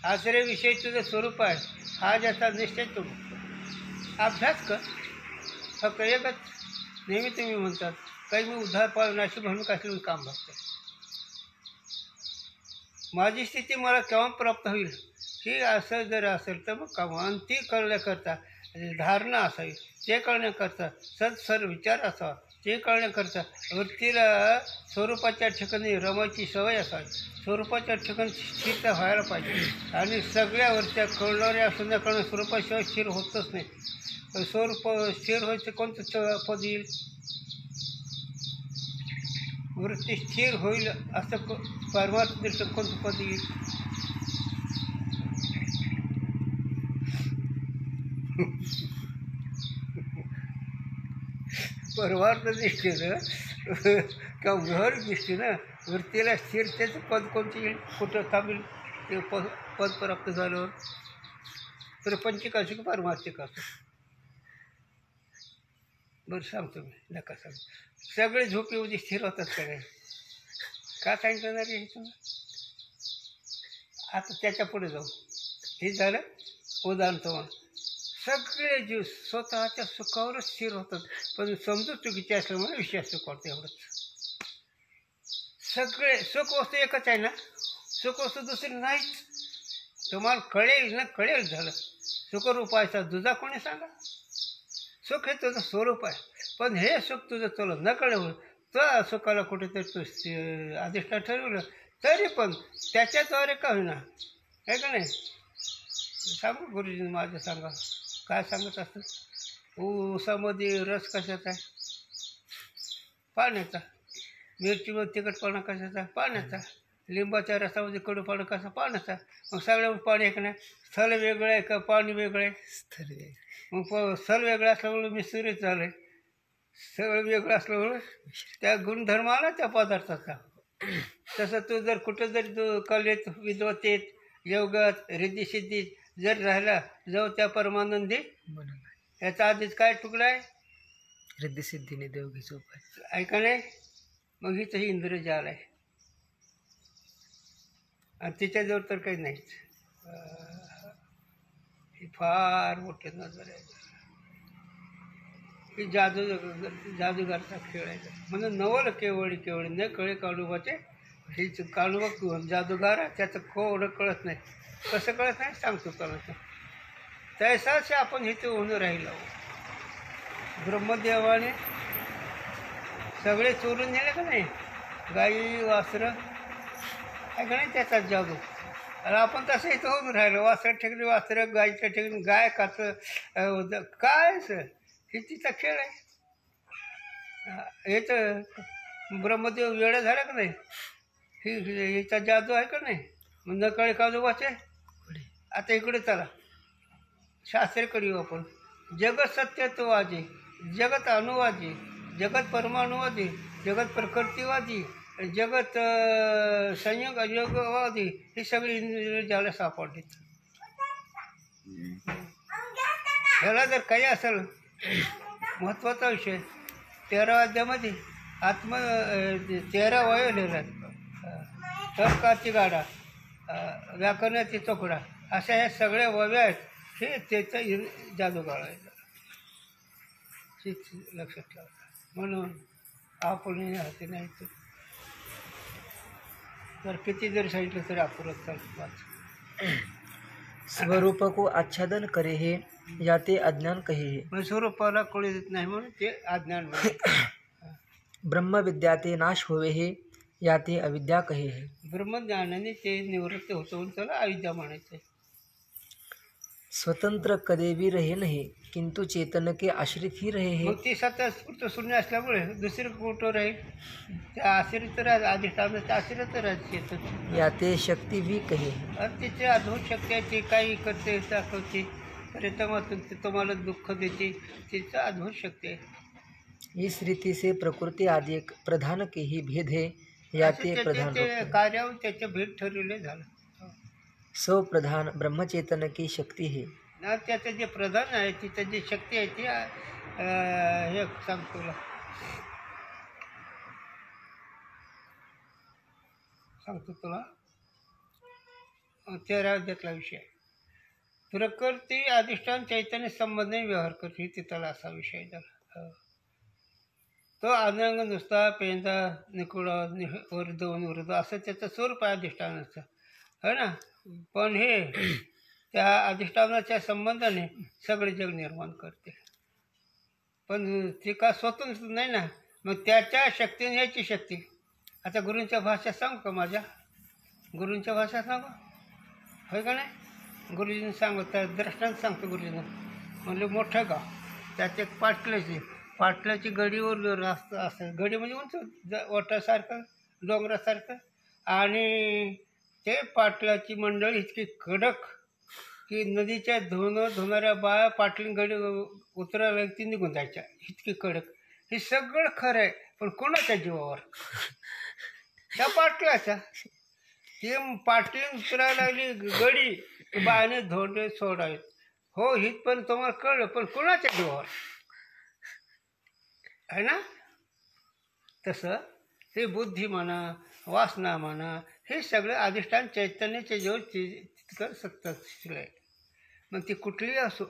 आश्रयविषयी तुझं स्वरूप आहे. हा ज्याचा निश्चय तो अभ्यास कर. फक्त एकच नेहमी तुम्ही म्हणतात काही मी उद्धार पाळून अशी भूमिका असली काम बघतो. माझी स्थिती मला केव्हा प्राप्त होईल की असं जर असेल तर मग काम. आणि ती कळण्याकरता धारणा असावी. ते कळण्याकरता सर विचार असावा. ते कळण्याकरता वृत्तीला स्वरूपाच्या ठिकाणी रमायची सवय असावी. स्वरूपाच्या ठिकाणी स्थिर व्हायला पाहिजे. आणि सगळ्यावरच्या कळणाऱ्या असून न कळणं स्वरूपाशिवाय स्थिर होतच नाही. स्वरूप स्थिर व्हायचं कोणतं पद येईल? वृत्ती स्थिर होईल असं परमार्थ दृष्टीने कोणतं पद येईल? परमार्थ दृष्टीनं किंवा व्यवहारिक दृष्टीनं वृत्तीला स्थिरतेचं पद कोणतं येईल? कुठं थांबेल ते पद प्राप्त झाल्यावर? तर पंचिक असो की पारमार्थिक असो. बरं सांगतो मी. नका सांग. सगळे झोपेमध्ये स्थिर होतात का नाही? का सांगितलं रे हे तुम्ही? आता त्याच्या पुढे जाऊ. हे झालं उदाहरण तुम्हाला. सगळे जीव स्वतःच्या सुखावरच स्थिर होतात. पण समजूत चुकीची असल्यामुळे विषय सुख वाटतं. एवढंच. सगळे सुख वस्तू एकच आहे ना. सुख वस्तू दुसरी नाहीच. तुम्हाला कळेल ना. कळेल झालं. सुखरूपायचा दुजा कोणी सांगा. सुख हे तुझं स्वरूप आहे. पण हे सुख तुझं तुला न कळवलं तर सुखाला कुठेतरी तू अधिष्ठान ठरवलं तरी पण त्याच्याद्वारे का होईना आहे का नाही? सांगू गुरुजीने माझं सांगा काय सांगत असतं. ऊसामध्ये रस कशाचा आहे? पाण्याचा. मिरचीमध्ये तिखटपणा कशाचा? पाण्याचा. लिंबाच्या रसामध्ये कडूपणा कसा? पाण्याचा. मग सगळ्यामध्ये पाणी आहे का नाही? स्थळ वेगळं आहे का पाणी वेगळं आहे? स्थळ वेगळं. मग स्थळ वेगळं असल्यामुळे मिसळीत झालं आहे. सगळं वेगळं असल्यामुळे त्या गुणधर्माला त्या पदार्थाचा. तसं तू जर कुठं जरी तू कलेत विद्वतेत योगात रिद्धिसिद्धीत जर राहिला जाऊ त्या परमानंदी याचा आधीच काय तुकडा आहे? रिद्धिसिद्धीने देवघीचा उपाय. ऐका नाही. मग हिचं ही इंद्रजाल आहे. आणि तिच्याजवळ तर काही नाहीच. ही फार मोठे नजर आहे. ही जादूगारचा खेळ आहे. म्हणून नवल केवळी केवळी न कळे काळुबाचे. हीच काळुबा जादूगार आहे. त्याचं कोवडं कळत नाही. कसं कळत नाही सांगतो तुला. तैसाच आपण इथे होऊन राहिलो. ब्रह्मदेवाने सगळे चोरून नेले का नाही? गाई वासरं आहे का नाही? त्याचा जादू. आणि आपण तसं इथं होऊन राहिलो, वासरं ठेकली वासरं, गायच्या ठेकली गाय काय सर हे तिचा खेळ आहे. हे तर ब्रह्मदेव वेळा झाला का नाही, हिचा जादू आहे का नाही, मग नकळे काजोबाचे. आता इकडे चला शास्त्रेकडे येऊ आपण. जगत सत्यत्ववादी, जगत अनुवादी, जगत परमाणुवादी, जगत प्रकृतीवादी, जगत संयोग अयोगवादी, ही सगळी इंद्रजाला सापडली. ह्याला जर काही असेल महत्त्वाचा विषय 13व्या अध्यायामध्ये 13 वय लिहितात. तर्काची गाडा, व्याकरणाची चोकडा, अशा ह्या सगळ्या वव्या आहेत. हे त्याचं जादूगाळ आहे. लक्षात ठेवा. म्हणून आपण हाती नाही तर किती जरी सांगितलं तरी अपुरत चालतं. स्वरूप को आच्छादन करे हे याते अज्ञान कहे हे. पण स्वरूपाला कळू देत नाही म्हणून ते अज्ञान ब्रह्म विद्याते नाश होवे हे याते अविद्या कहे हे. ब्रह्मज्ञानाने ते निवृत्त होतं म्हणून त्याला अविद्या म्हणायचं. स्वतंत्र कदे भी रहे नहीं किंतु चेतन के आश्रित ही रहे हैं. मग ती सतत स्फूर्त शून्य असल्यामुळे दुसरी कुठं राहील, त्या आश्रित राहत अधिष्ठानाच्या आश्रित राहत चेतन. याते शक्ती भी कहे है. आणि तिचे अद्भुत शक्ती आहे. ती काही करते दाखवते, प्रेतमातून ती तुम्हाला दुःख देते, तिचं अद्भुत शक्ती आहे. इस रीति से प्रकृति आदि एक प्रधान के ही भेद है याते असे प्रधान त्याचे रूप ते है. कार्यावर त्याचे भेद ठरवले झालं. सो प्रधान ब्रह्मचेतन की शक्ती है. ना त्याचं जे प्रधान आहे, तिचं जी शक्ती आहे ती हे सांगतो तुला, तुला 13व्या अध्यायातला विषय. प्रकृती अधिष्ठान चैतन्य संबंधाने व्यवहार करते, तिथला असा विषय झाला. तो अनंग नुसता पेंदा निकुळा वृद्ध असं त्याचं स्वरूप आहे अधिष्ठानाचं, है ना. पण हे त्या अधिष्ठानाच्या संबंधाने सगळे जग निर्माण करते. पण ते का स्वतंत्र नाही ना. मग त्याच्या शक्तीने याची शक्ती. आता गुरूंच्या भाषा सांगू का, माझ्या गुरूंच्या भाषा सांगू होय का नाही. गुरुजींनी सांगत दृष्टांत सांगतो. गुरुजींना म्हणलं मोठं गाव, त्यात एक पाटल्याची गडीवर रास्ता असं, गडी म्हणजे उंच ओटासारखं डोंगरासारखं, आणि ते पाटलाची मंडळी इतकी कडक की नदीच्या धुणाऱ्या बाया पाटली गडी उतरायला ती निघून जायच्या, इतकी कडक. हे सगळं खरं आहे, पण कोणाच्या जीवावर, त्या पाटलाच्या. ती पाटली उतरायला लागली गडी, बायाने धोंडे सोडावेत. हो हितपर्यंत तुम्हाला कळलं, पण कोणाच्या जीवावर आहे ना. तसं हे बुद्धी म्हणा, वासना म्हणा, हे सगळं अधिष्ठान चैतन्याच्या जीवर तितकं सत्ता आहे. मग ती कुठलीही असो.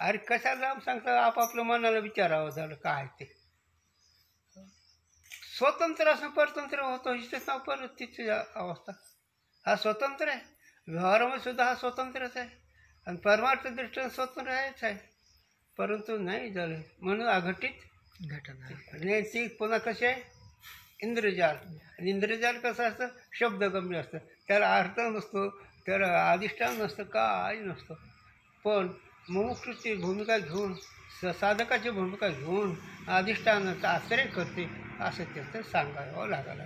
अरे कशाला लांब सांगता, आपापल्या मनाला विचारावं झालं काय ते. स्वतंत्र असं परतंत्र होतो, हिचं नाव परत तिची अवस्था. हा स्वतंत्र आहे, व्यवहारामध्ये सुद्धा हा स्वतंत्रच आहे, आणि परमार्थ दृष्टीने स्वतंत्र आहेच आहे. परंतु नाही झालं म्हणून अघटित घटना. आणि ती पुन्हा कशी आहे, इंद्रजाल. आणि इंद्रजाल कसं असतं, शब्दगम्य असतं, त्याला अर्थ नसतो, त्याला अधिष्ठान नसतं, काही नसतं. पण मुमुक्षूची भूमिका घेऊन, साधकाची भूमिका घेऊन अधिष्ठानाचा आश्रय करते, असं त्याचं सांगावं लागायला.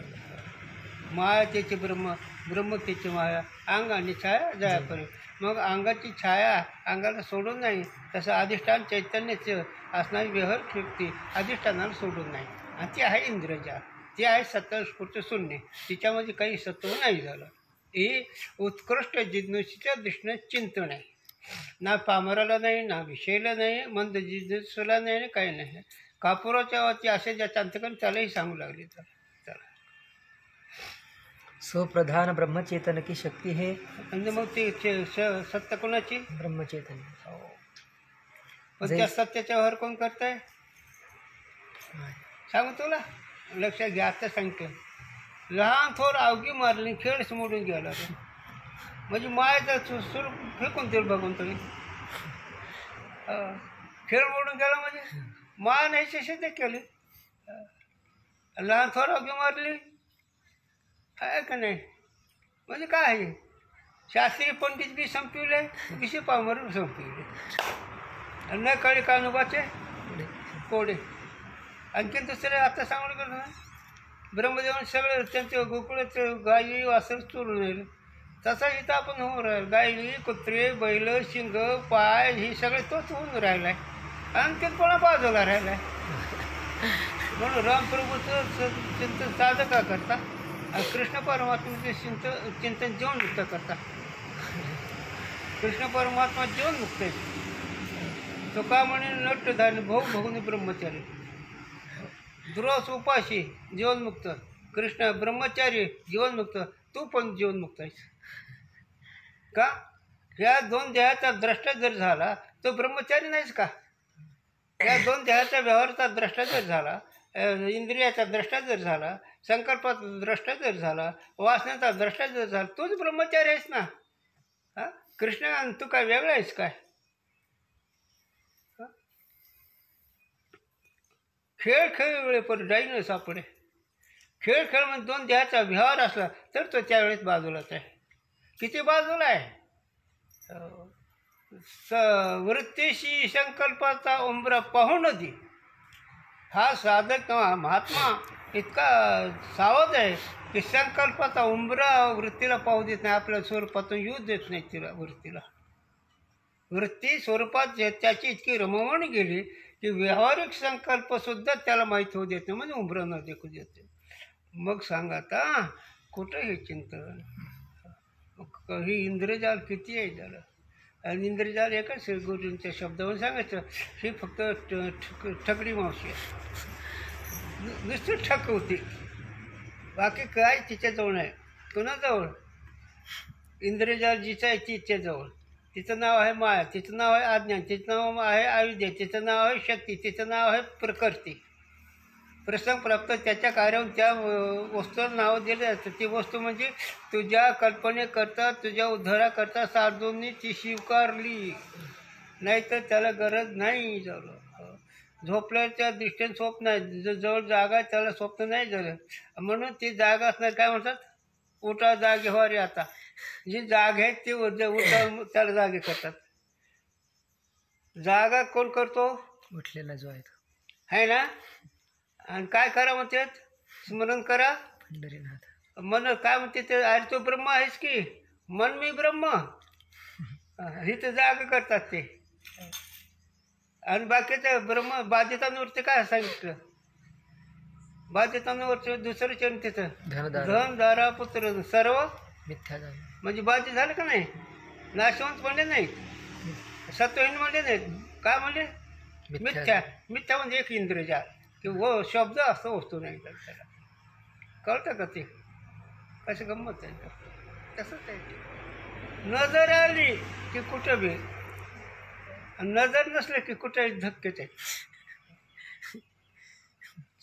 माया त्याची ब्रह्म, ब्रह्म त्याची माया, अंग आणि छाया जयापर्यंत. मग अंगाची छाया अंगाला सोडून नाही, तसं अधिष्ठान चैतन्याचं असणारी व्यवहार शक्ती अधिष्ठानाला सोडून नाही. आणि ती आहे इंद्रजाल, ती आहे सत्स्फूर्त शून्य, तिच्यामध्ये काही सत्व नाही झालं. ही उत्कृष्ट जिज्ञेच्या दृष्टीने चिंतन आहे. ना पामराला नाही, ना विषयला नाही, मंद जिज्ञेसला नाही, काही नाही. कापुराच्या वरती असे ज्या चांतकांनी त्यालाही सांगू लागले. तर चला, सो प्रधान ब्रह्मचेतन की शक्ती है. म्हणजे मग ते सत्य कोणाची, ब्रह्मचेतन. पण त्या सत्याच्या व्यवहार कोण करताय सांगू तुला, लक्षात घ्या. आता सांगतो, लहान थोर अवघी मारली, खेळच मोडून गेला. म्हणजे मायाचं स्वरूप फेकून दिलं बघून तुम्ही. खेळ मोडून गेला म्हणजे माया नाही सिद्ध केली. लहान थोर अवघी मारली आहे का नाही. म्हणजे काय आहे, शास्त्रीय पंडित बी संपविले, विषय पामर संपविले, आणि न कळे कानुबाचे कोडे. आणखीन दुसरे आता सांगू गेलं ना, ब्रह्मदेवाने सगळं त्यांचं गोकुळाचं गायी वासर चोरून राहिलं. तसा इथं आपण होऊन राहिलं, गायी कुत्रे बैल शिंग पाय हे सगळे तोच होऊन राहिला आहे. आणखीन कोणा बाजूला राहिला आहे. म्हणून रामप्रभूचं चिंतन साधका करता आणि कृष्ण परमात्म्याचे चिंतन जीवनमुक्त करता. कृष्ण परमात्मा जीवनमुक्त आहे. तो का म्हणे नट झाले भाऊ भगुनी ब्रह्मचारी, दुरोस उपाशी जीवनमुक्त, कृष्ण ब्रह्मचारी जीवनमुक्त, तू पण जीवनमुक्त आहेस. का ह्या दोन देहाचा द्रष्टा जर झाला तो ब्रह्मचारी नाहीस का? या दोन देहाच्या व्यवहाराचा द्रष्टा जर झाला, इंद्रियाचा द्रष्टा जर झाला, संकल्पाचा द्रष्टा जर झाला, वासनेचा द्रष्टा जर झाला, तूच ब्रह्मचारी आहेस ना. हां, कृष्ण आणि तू काय वेगळा आहेस काय? खेळ खेळ वेळेपर जाईन सापडे. खेळ खेळ म्हणजे दोन देहाचा व्यवहार असला तर तो त्यावेळेस बाजूलाच आहे. किती बाजूला आहे? वृत्तीशी संकल्पाचा उंबरा पाहू न दे. हा साधक महात्मा इतका सावध आहे की संकल्पाचा उंबरा वृत्तीला पाहू देत नाही, आपल्या स्वरूपातून येऊ देत नाही तिला. वृत्ती स्वरूपात त्याची इतकी रमवण गेली की व्यावहारिक संकल्पसुद्धा त्याला माहीत होऊ देत नाही, म्हणजे उंबरं न देखू देते. मग सांगा आता कुठं हे चिंतन? ही इंद्रजाल किती आहे झालं. आणि इंद्रजाल एकच गुरूंच्या शब्दावर सांगायचं, ही फक्त ठकडी मावशी आहे. नुसती ठक होती, बाकी काय तिच्याजवळ नाही. कोणाजवळ? इंद्रजाल जिचं आहे तिच्याजवळ. तिचं नाव आहे माया, तिचं नाव आहे अज्ञान, तिचं नाव आहे अविद्या, तिचं नाव आहे शक्ती, तिचं नाव आहे प्रकृती. प्रसंग प्राप्त त्याच्या कार्यावर त्या वस्तूला नाव दिलं जातं. ती वस्तू म्हणजे तुझ्या कल्पनेकरता, तुझ्या उद्धाराकरता साधूंनी ती स्वीकारली, नाहीतर त्याला गरज नाही झालं. झोपल्याच्या दृष्टीने स्वप्न आहे, जवळ जागा आहे त्याला स्वप्न नाही झालं. म्हणून ती जागा असणार, काय म्हणतात, उठा जागे व्हा रे. आता जी जाग आहे ती उठा त्याला जागे करतात. जागा कोण करतो? उठलेला जो आहे ना. आणि काय करा म्हणतात? स्मरण करा. पंढरीनाथ मन काय म्हणते ते? अरे तो ब्रह्म आहेस की, मन मी ब्रह्म. ही तर जागा करतात ते. आणि बाकीचं ब्रह्म बाधितांवरती काय सांगितलं? बाधितांवरती दुसरं चरण तिथं धन दारा पुत्र सर्व मिथ्या झालं. म्हणजे बाधित झालं का नाही? नाशवंत म्हणले नाहीत, सत्वहीन म्हणले नाहीत, काय म्हणले? मिथ्या. मिथ्या म्हणजे एक इंद्रजाल की शब्द असतो, वस्तू नाही त्याला. कळतं का ते? कसं गंमत आहे. तसंच आहे ते. नजर आली की कुठं बी, नजर नसलं की कुठं धक्केच आहे.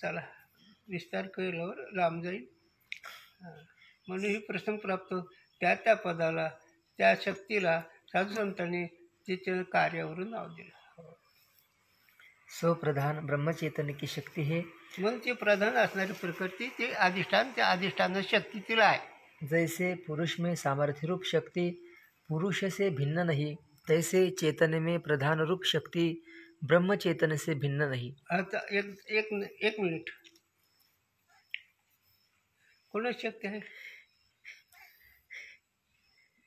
चला विस्तार केल्यावर लांब जाईल. म्हणून ही प्रसंग प्राप्त त्या त्या पदाला, त्या शक्तीला साधू संतांनी तिच्या कार्यावरून नाव दिलं. सो प्रधान ब्रह्मचेतन की शक्ती है, म्हणून ती प्रधान असणारी प्रकृती ते अधिष्ठान, त्या अधिष्ठान शक्ती तिला आहे. जैसे पुरुष में सामर्थ्य रूप शक्ति पुरुष से भिन्न नहीं, तैसे चेतन में प्रधान रूप शक्ति ब्रह्म चेतन से भिन्न नहीं. आता एक मिनिट. कोणाच शक्ती आहे?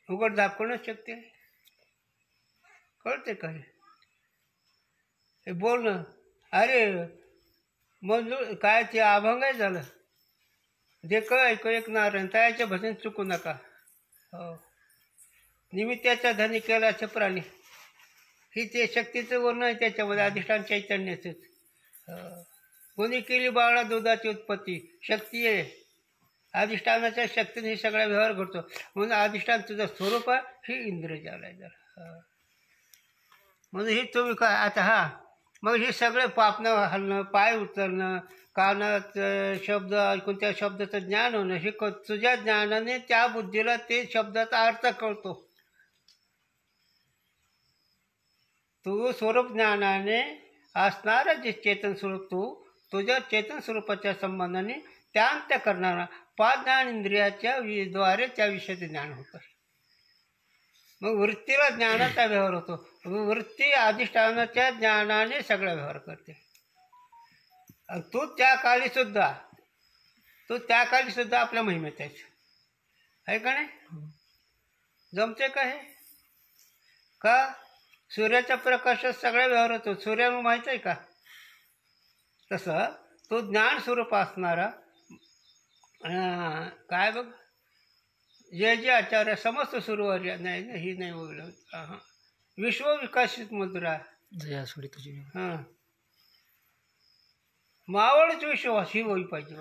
उघड दाब कोणाच शक्ती आहे? कळते काय? हे बोल ना. अरे मंजूर काय ते अभंग आहे झालं. जे ऐकू एक नारायण त्याच्या भजन चुकू नका. हो, निमित्ताच्या धनी केलाचे प्राणी, ही ते शक्तीचं वर्ण आहे त्याच्यामध्ये, अधिष्ठान चैतन्याचंच. कोणी केली बाळा दुधाची उत्पत्ती, शक्ती आहे. अधिष्ठानाच्या शक्तीने हे सगळा व्यवहार घडतो. म्हणून अधिष्ठान तुझं स्वरूप आहे, ही इंद्रजाल आहे जरा. म्हणून हे तुम्ही काय आता हा मग हे सगळे पापणं हलणं, पाय उचलणं, कानात शब्द ऐकून त्या शब्दाचं ज्ञान होणं, हे तुझ्या ज्ञानाने त्या बुद्धीला ते शब्दाचा अर्थ कळतो. तू स्वरूप ज्ञानाने असणारं जे चेतन स्वरूप, तुझ्या चेतन स्वरूपाच्या संबंधाने त्यान्त्य करणारा पाच ज्ञानेंद्रियाच्या द्वारे त्या विषयाचे ज्ञान होतं. मग वृत्तीला ज्ञानाचा व्यवहार होतो. वृत्ती अधिष्ठानाच्या ज्ञानाने सगळा व्यवहार करते. तो त्या काळी सुद्धा आपल्या महिमेत आहे का नाही? जमते का हे? का सूर्याच्या प्रकाशात सगळा व्यवहार होतो. सूर्याला माहीत आहे का? तसं तो ज्ञान स्वरूप असणारा काय बघ, जे आचार्य समस्त सुरुवारी नाही ही नाही बोललं. विश्व विकसित मुद्रा जया सोडी तुझी. हां, मावळच विश्वास ही होई पाहिजे.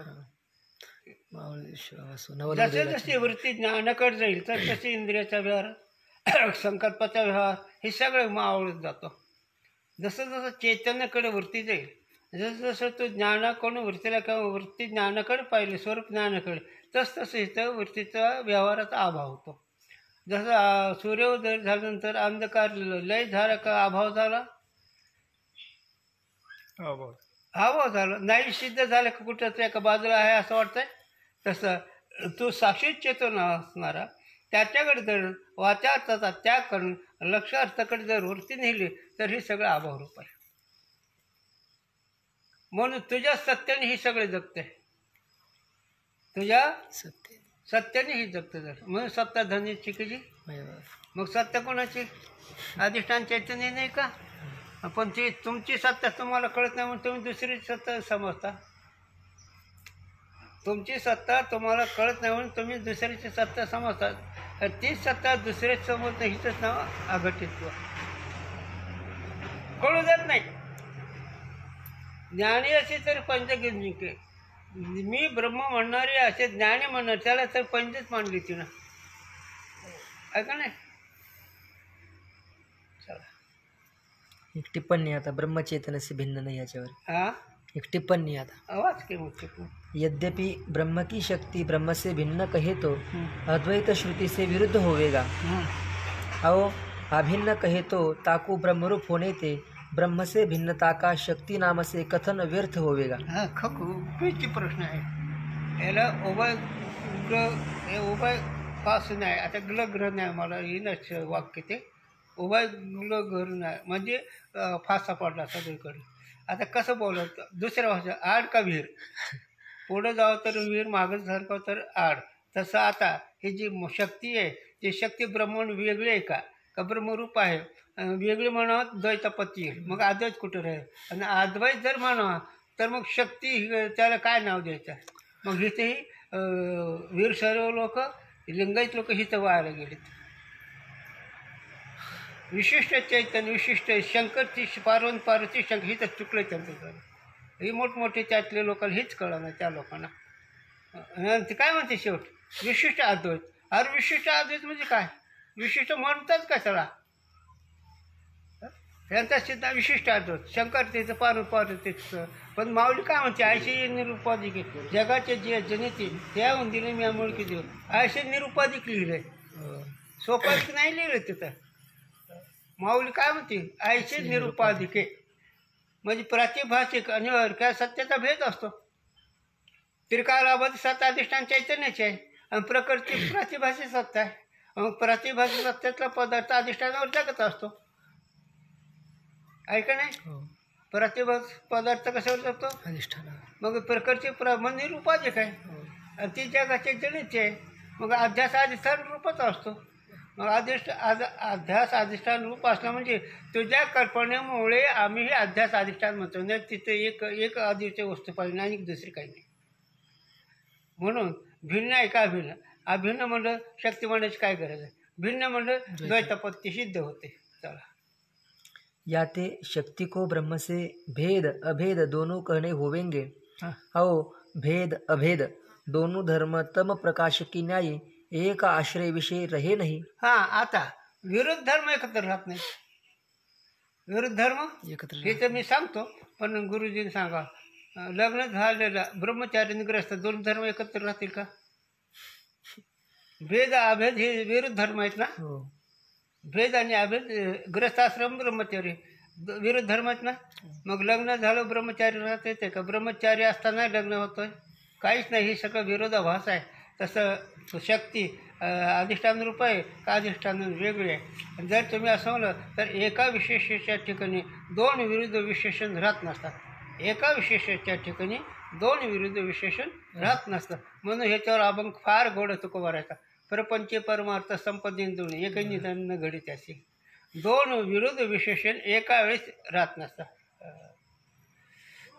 जसे जसे वृत्ती ज्ञानाकडे जाईल तर तसे इंद्रियाचा व्यवहार, संकल्पाचा व्यवहार हे सगळं मावळत जातो. जसं जसं चैतन्याकडे वृत्ती जाईल, जसं जसं तो ज्ञानाकडून वृत्तीला किंवा वृत्ती ज्ञानाकडे पाहिले, स्वरूप ज्ञानाकडे, तसं इथं वृत्तीचा व्यवहाराचा अभाव होतो. जसं सूर्योदय झाल्यानंतर अंधकार लय झाला का अभाव झाला? अभाव झाला. नाही सिद्ध झालं का कुठंच एका बाजूला आहे असं वाटतंय. तसं तो साक्षी चेतन असणारा त्याच्याकडे जर वाचार्थाचा त्याग करून लक्षार्थाकडे जर वृत्ती नेली तर हे सगळं अभाव रूप आहे. म्हणून तुझ्या सत्याने ही सगळे जगते, तुझ्या सत्याने ही जगते. जर म्हणून सत्ता धनीची की जी, मग सत्ता कोणाची? अधिष्ठान चैतन्य नाही का? पण ती तुमची सत्ता तुम्हाला कळत नाही म्हणून तुम्ही दुसरी सत्ता समजता. तुमची सत्ता तुम्हाला कळत नाही म्हणून तुम्ही दुसऱ्याची सत्ता समजतात. तीच सत्ता दुसऱ्याच समजतं, हिचंच नाव अघटित्व. कळू देत नाही. ज्ञानी असे तर पंचगिंके, मी ब्रह्म म्हणणारे असे ज्ञानी म्हणणार, त्याला तर पंचच मानली तिनं, आहे का नाही? चला, एक टिप्पणी आता, ब्रह्मचेतन से भिन्न नहीं याच्यावर. हाँ, एक टिप्पणी आता. आवाज के मुझे. यद्यपि ब्रह्म की शक्ति ब्रह्म से भिन्न कहे तो अद्वैत श्रुति से विरुद्ध होवेगा, और अभिन्न कहे तो ताकू ब्रह्मरूप होने ते ब्रह्म से भिन्नता का शक्ति नाम से कथन व्यर्थ होवेगा. हा, खूप प्रश्न आहे. याला उभय पास नाही. आता ग्रह नाही, मला येणंच वाक्य ते उभय ग्रह नाही म्हणजे फासा पडला सगळीकडे. आता कसं बोलत दुसऱ्या भाषा, आड का विहीर, पुढं जावं तर विहीर, मागं सारखं तर आड. तसं आता ही जी शक्ती आहे ती शक्ती ब्रह्मण वेगळी आहे का ब्रह्मरूप आहे? वेगळी म्हणावं द्वैतापत्ती, मग अद्वैत कुठं राहील? आणि अद्वैत जर म्हणावा तर मग शक्ती त्याला काय नाव द्यायचं? मग इथेही वीर सर्व लोक, लिंगायत लोक हिथं व्हायला गेलेत. विशिष्ट चैतन्य, विशिष्ट शंकरची पार्वती शंकर हिथं चुकलं त्यांचं. ही मोठमोठे त्यातले लोकांना हेच कळलं नाही. त्या लोकांना ते काय म्हणते शेवट विशिष्ट अद्वैत. अरे विशिष्ट अद्वैत म्हणजे काय? विशिष्ट म्हणतात कशाला? त्यांचा सिद्ध विशिष्ट अद्वैत, शंकर त्याचं पार्वतीचं. पण माऊली काय म्हणते? आयशी निरुपाधिक, जगाचे जे जनिती त्या दिले मी मुळकी देऊ, आयशी निरुपाधिक लिहिलंय. सोपाधिक नाही लिहिलं तिथं. माऊली काय म्हणते? आयशी निरुपाधिके म्हणजे प्रातिभाषिक आणि काय सत्याचा भेद असतो. त्रिकालाबाद सत्ता अधिष्ठान चैतन्याचे आहे आणि प्रकृती प्रातिभाषिक सत्ता आहे. मग प्रातिभाषिक सत्यातला पदार्थ अधिष्ठानावर जगत असतो, आहे का नाही? प्रतिभास पदार्थ कशावर जगतो? अधिष्ठानावर. मग प्रकृती निरुपाधिक आहे आणि ती जगाचे जनित आहे. मग अध्यास अधिष्ठान रूपच असतो. मग अध्यास अधिष्ठान रूप असला म्हणजे तुझ्या कल्पनेमुळे आम्ही हे अध्यास अधिष्ठान म्हणतो. नाही तिथे एक आधीची वस्तू पाहिजे आणि दुसरी काही नाही. म्हणून भिन्न आहे का अभिन्न? अभिन्न म्हणलं शक्ती म्हणण्याची काय गरज आहे? भिन्न म्हणलं द्वैतापत्ती सिद्ध होते. चला, याते शक्ति को ब्रह्म से भेद अभेद दोनों कहने होवेंगे, और भेद अभेद दोनों धर्म तम प्रकाश की न्याय एक आश्रय विषय रहे नहीं. हाँ, आता विरुद्ध धर्म एकत्र राहत नाही. विरुद्ध धर्म एकत्र हे तर मी सांगतो, पण गुरुजींनी सांगा, लग्न झालेला ब्रह्मचारी निग्रस्त दोन धर्म एकत्र राहतील का? भेद अभेद हे विरुद्ध धर्म आहेत ना. भेद आणि अभेद, ग्रस्ताश्रम ब्रह्मचारी विरुद्ध धर्म आहेत ना. मग लग्न झालं ब्रह्मचारी राहता येते का? ब्रह्मचारी असताना लग्न होतोय काहीच नाही, ही सगळं विरोधाभास आहे. तसं शक्ती अधिष्ठान रूप आहे का अधिष्ठान वेगळे आहे. आणि जर तुम्ही असं म्हणलं तर एका विशेषाच्या ठिकाणी दोन विरुद्ध विशेषण राहत नसतात. एका विशेषाच्या ठिकाणी दोन विरुद्ध विशेषण राहत नसतं. म्हणून ह्याच्यावर अभंग फार गोड तुकोबा राहायचा. प्रपंच परमार्थ संपदेन दोन्ही एकही निधन न घडीत असे. दोन विरुद्ध विशेषण एका वेळेस राहत नसतात.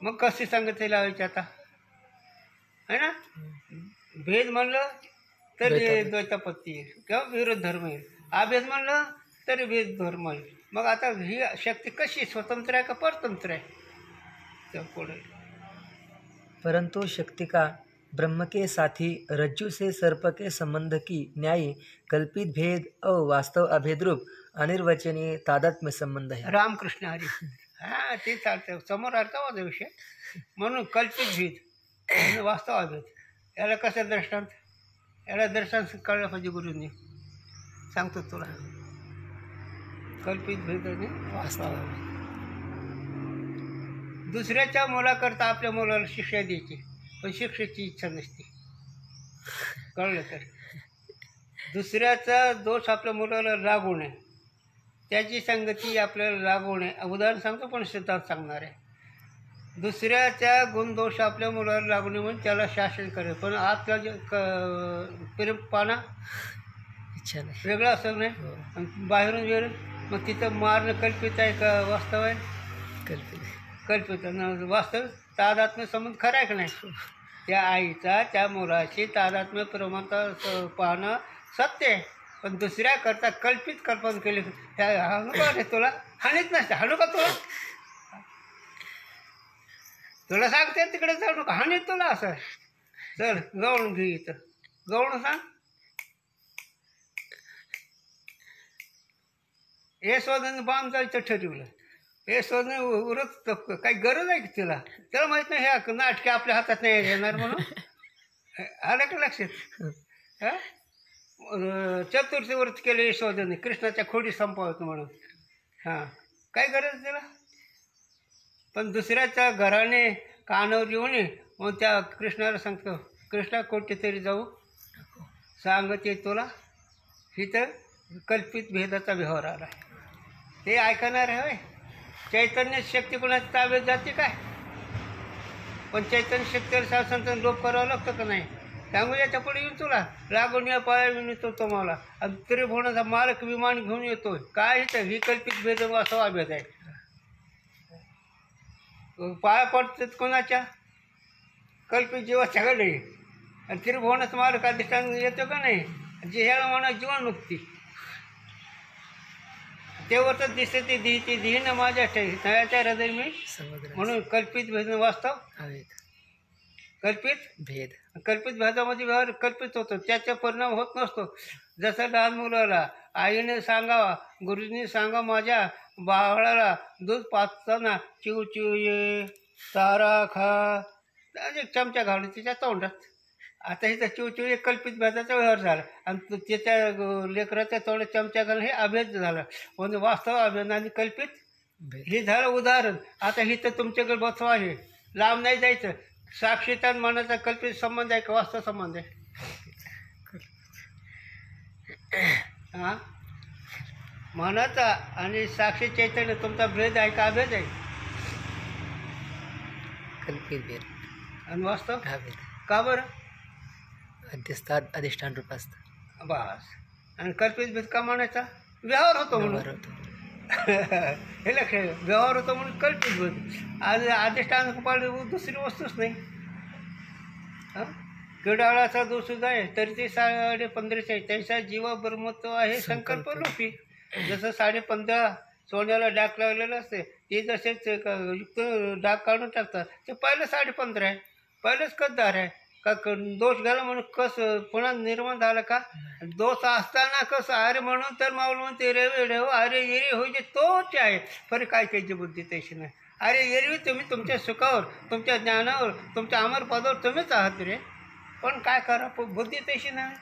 मग कशी संगती लावायची आता है ना. भेद म्हणलं तर द्वैतापत्ती येईल किंवा विरोध धर्म येईल. अभेद म्हणलं तरी भेद धर्म येईल. मग आता ही शक्ती कशी स्वतंत्र आहे का परतंत्र आहे तर पुढे. परंतु शक्ति का ब्रह्म के साथी रज्जु से सर्प के संबंध की न्यायी कल्पित भेद और वास्तव अभेद रूप अनिर्वचनीय तादात्म्य संबंध है. रामकृष्ण हरी. हां ते चालतं. समोर अर्थावाचा विषय. म्हणून कल्पित भेद आणि वास्तव अभेद याला कसं दृष्टांत, याला दृष्टांत कळलं पाहिजे गुरुंनी. सांगतो तुला. कल्पित भेद आणि वास्तव अभेद. दुसऱ्याच्या मुलाकरता आपल्या मुलाला शिक्षा द्यायची, पण शिक्षेची इच्छा नसते. कळलं तर. दुसऱ्याचा दोष आपल्या मुलाला लागू नये, त्याची संगती आपल्याला लागू नये. उदाहरण सांगतो पण सिद्धांत सांगणार आहे. दुसऱ्याच्या गुणदोष आपल्या मुलाला लागू नये म्हणून त्याला शासन करेल, पण आतला जे प्रेमपणा इच्छा नाही वेगळा असं नाही. आणि बाहेरून वेळ मग तिथं मारणं कल्पित आहे का वास्तव आहे. कल्पित कल्पित आणि वास्तव तादात्म्य संबंध खरा आहे का नाही. त्या आईचा त्या मुलाशी तादात्म्य प्रमाणात पाहणं सत्य आहे, पण दुसऱ्याकरता कल्पित कल्पना केली. त्या हाणू का रे तुला, हाणीत नसते. हाणू का तुला, तुला सांगते तिकडे जाऊ नका, हाणीत तुला असं. चल गवळून घे इथं, गवळून सांग. हे शोधून बांध जायचं ठरवलं. हे शोधून उरत काही गरज आहे की तिला. त्याला माहीत नाही ह्या नाटके आपल्या हातात नाही येणार म्हणून. आलं का लक्षात. हां चतुर्थी व्रत केले यशोधने कृष्णाच्या खोडी संपवत म्हणून. हां काय गरज तिला. पण दुसऱ्याच्या घराने कानावर येऊ नये मग त्या कृष्णाला सांगतो, कृष्णा कोठेतरी जाऊ सांगते तुला. इथं कल्पित भेदाचा व्यवहार आला आहे. ते ऐकणार आहे होय. चैतन्य शक्ती कोणाच्या ताब्यात जाते काय. पण चैतन्य शक्तीवर शासन लोप करावं लागतं का नाही. त्यामुळे याच्या पुढे येऊन तुला लागून या पाया घेऊन येतो तो मला. आणि त्रिभुवनाचा मालक विमान घेऊन येतोय. काय इथं ही कल्पित भेद असा अभेद आहे. पाया पडतात कोणाच्या कल्पित जीवाच्या कडे. आणि त्रिभुवनाचा मालक अधिष्ठान येतो का नाही. जे ह्याला म्हणा जीवनमुक्ती तेव्हा तर दिसते ती दिही दिही ना माझ्या नव्याच्या हृदय मी समुद्र म्हणून कल्पित भेद वास्तव अभेद कल्पित भेद. कल्पित भेदामध्ये व्यवहार कल्पित होतो, त्याचा परिणाम होत नसतो. जसं लहान मुलाला आईने सांगावा, गुरुजींनी सांगा माझ्या बाळाला दूध पाचताना चिव चिव ये चारा खा एक चमचा घालून तिच्या तोंडात. आता हिचा चिवचिव एक कल्पित भेदाचा व्यवहार झाला आणि त्याच्या लेकराच्या तोंडात चमचा घालून हे अभेद झाला. म्हणजे वास्तव अभेद आणि कल्पित हे झालं उदाहरण. आता ही तर तुमच्याकडे बसवा आहे, लांब नाही जायचं. साक्षीता मनाचा कल्पित संबंध आहे का वास्तव संबंध आहे. हां मनाचा आणि साक्षी चैतन्य तुमचा भेद आहे का अभेद आहे. कल्पित भेद आणि वास्तव अभेद. का बरं. अधिष्ठान रूप असतं बस. आणि कल्पित भेद का म्हणायचा व्यवहार होतो म्हणून. हे लक्ष व्यवहार होतो म्हणून कल्पित भेद. आज अधिष्ठान दुसरी वस्तूच नाही. हां किडाळाचा दोषच आहे तरी ते 15.5 त्याचा जीवा ब्रह्मत्व आहे संकल्प लोपी. जसं 15.5 सोन्याला डाग लागलेलं असते ते जसेच युक्त डाग काढून टाकतात. ते पहिलं 15.5 आहे, पहिलंच कसदार आहे का. दोष गेला म्हणून कस पुन्हा निर्माण झाला का. दोष असताना कसं अरे म्हणून तर माऊल म्हणते रे वेडे हो अरे एरी होई जे तोच आहे. फरक काय कायची बुद्धी तशी नाही. अरे एरवी तुम्ही तुमच्या सुखावर तुमच्या ज्ञानावर तुमच्या अमर पदावर तुम्हीच आहात रे. पण काय करा बुद्धी तशी नाही.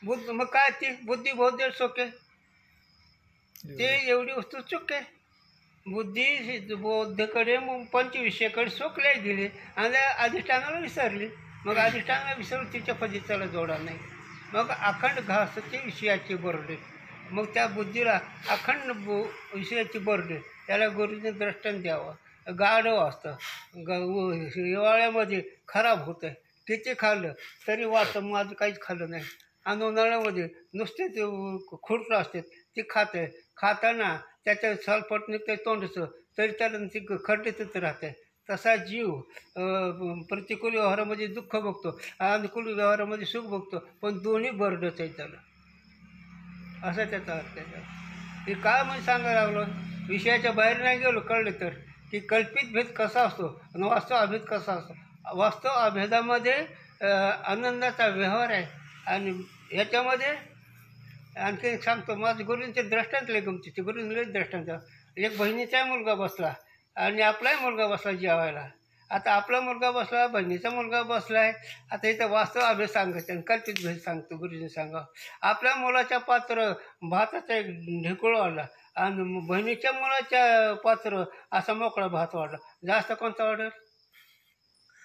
बुद्ध मग काय ती बुद्धी बहुत सोके ते एवढी वस्तू चुक आहे. बुद्धी बौद्धकडे मग पंचविषयाकडे सोकल्या गेली आणि अधिष्ठानाला विसरली. मग अधिष्ठानाला विसरून तिच्या फजिताला जोडा नाही. मग अखंड घासाची विषयाची बरडे. मग त्या बुद्धीला अखंड विषयाची बरडे त्याला गुरुने दृष्टांत द्यावं. गाढव असतं, हिवाळ्यामध्ये खराब होतं आहे, किती खाल्लं तरी वाटतं माझं काहीच खाल्लं नाही. आणि उन्हाळ्यामध्ये नुसते ते खुरटं असतात ती खाते. खाताना त्याच्या सलपट निघतं तोंडचं तरी त्याला ती खड्डेतच राहते. तसा जीव प्रतिकूल व्यवहारामध्ये दुःख बघतो, अनुकूल व्यवहारामध्ये सुख बघतो, पण दोन्ही बरडच आहे त्याला. असा त्याचा अर्थ आहे. हे काय म्हणजे सांगायला लागलो, विषयाच्या बाहेर नाही गेलो कळलं तर की कल्पित भेद कसा असतो आणि वास्तव अभेद कसा असतो. वास्तव अभेदामध्ये आनंदाचा व्यवहार आहे. आणि ह्याच्यामध्ये आणखी एक सांगतो, माझ्या गुरुंचे दृष्टांत लय गमतीचे. गुरुंचे दृष्टांत, एक बहिणीचा मुलगा बसला आणि आपलाही मुलगा बसला जेवायला. आता आपला मुलगा बसला, बहिणीचा मुलगा बसला आहे. आता इथं वास्तव अभेद सांगायचं आणि कल्पित भेद सांगतो गुरुजीने सांगा. आपल्या मुलाच्या पात्र भाताचा एक ढेकूळ वाढला आणि बहिणीच्या मुलाच्या पात्र असा मोकळा भात वाढला. जास्त कोणता वाढेल?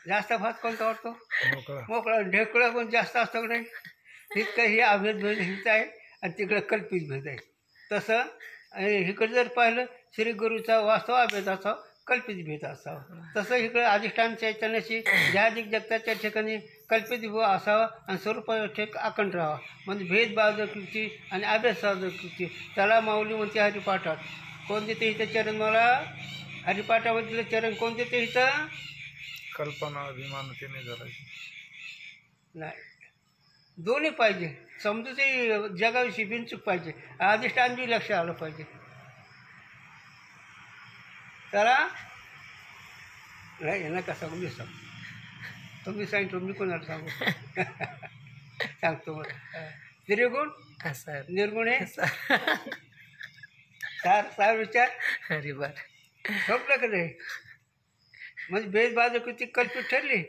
जास्त भात कोणता वाटतो? मोकळा. ढेकळा पण जास्त असतो की नाही? इतकं हे अभेद भेद हित आहे आणि तिकडे कल्पित भेद आहे. तसं इकडे जर पाहिलं श्री गुरुचा वास्तव अभेद असावा, कल्पित भेद असावा. तसं इकडे अधिष्ठान चैतन्याची जागतिक जगताच्या ठिकाणी कल्पित असावा आणि स्वरूपाचे अखंड राहावा. म्हणजे भेद बाजूची आणि अभेद बाजूची. त्याला माऊली म्हणते हरिपाठात. कोण देते इथं चरण? मला हरिपाठामधलं चरण कोण देते इथं? कल्पना अभिमानतेने करायची नाही, दोन्ही पाहिजे. समजूची जगाविषयी बिनचूक पाहिजे, अधिष्ठान बी लक्ष आलं पाहिजे. त्याला नाही नका सांगू, मी सांगू. तुम्ही सांगितलं मी कोणाला सांगू? सांगतो मला. निर्गुण निर्गुण आहे सार विचार. अरे बर, सोपलं का नाही? म्हणजे भेदबाजू कृती कल्पित ठरली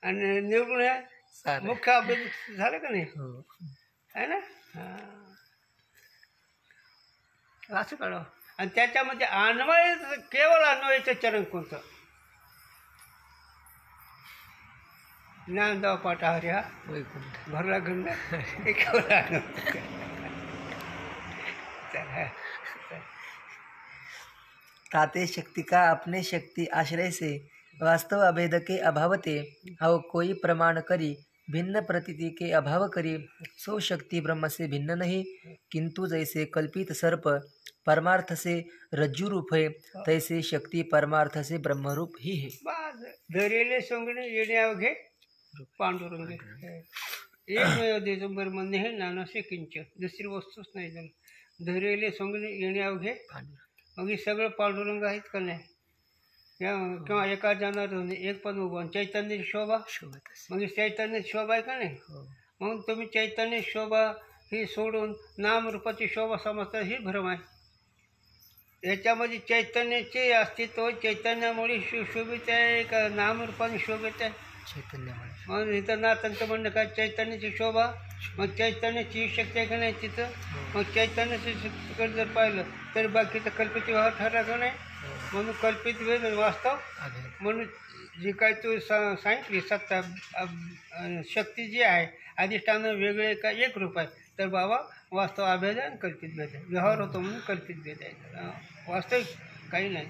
आणि निर्गुण आहे मुख्य अभ्यास झालं का नाही? आहे ना? असं कळावं. आणि त्याच्यामध्ये अन्वय, केवळ अन्वयाचं चरण कोणतं? ज्ञानदाव पाठ हरी हा भरला गंग हे केवळ अन्वय. ताते शक्ति का अपने शक्ति आश्रय से वास्तव अभेद के अभावते हव कोई प्रमाण करी भिन्न प्रतीति के अभाव करी सो शक्ति ब्रह्म से भिन्न नहीं किंतु जैसे कल्पित सर्प परमार्थ से रज्जु रूप है तैसे शक्ति परमार्थ से ब्रह्मरूप ही है. धरेले सोंगणे येणे अवघे पांडुरंगे एक दिगंबर म्हणणे हे नानाशे किंच, दुसरी वस्तूच नाही झाली. धरेले सोंगणे येणे अवघे. मग हे सगळं पांडुरंग आहेत का नाही? किंवा एका जाणार एक पण उभा चैतन्य शोभा. मग चैतन्य शोभा आहे का नाही? मग तुम्ही चैतन्य शोभा ही सोडून नामरूपाची शोभा समजता ही भ्रम आहे. याच्यामध्ये चैतन्याचे अस्तित्व चैतन्यामुळे शोभित आहे का नामरूपाने शोभित आहे? चैतन्यामुळे. मग इथं नाथांचं म्हणणं काय? चैतन्याची शोभा. मग चैतन्याची शक्ती आहे का नाही तिथं? मग चैतन्याच्या शक्तीकडे जर पाहिलं तर बाकीचं कल्पित व्यवहार ठरला का नाही? म्हणून कल्पित वेद वास्तव. म्हणून जी काय तू सांगितली सत्ता शक्ती जी आहे अधिष्ठान वेगळे का एक रूप आहे, तर बाबा वास्तव अभेद आहे आणि कल्पित भेद आहे. व्यवहार होतो म्हणून कल्पित भेद आहे, वास्तविक काही नाही.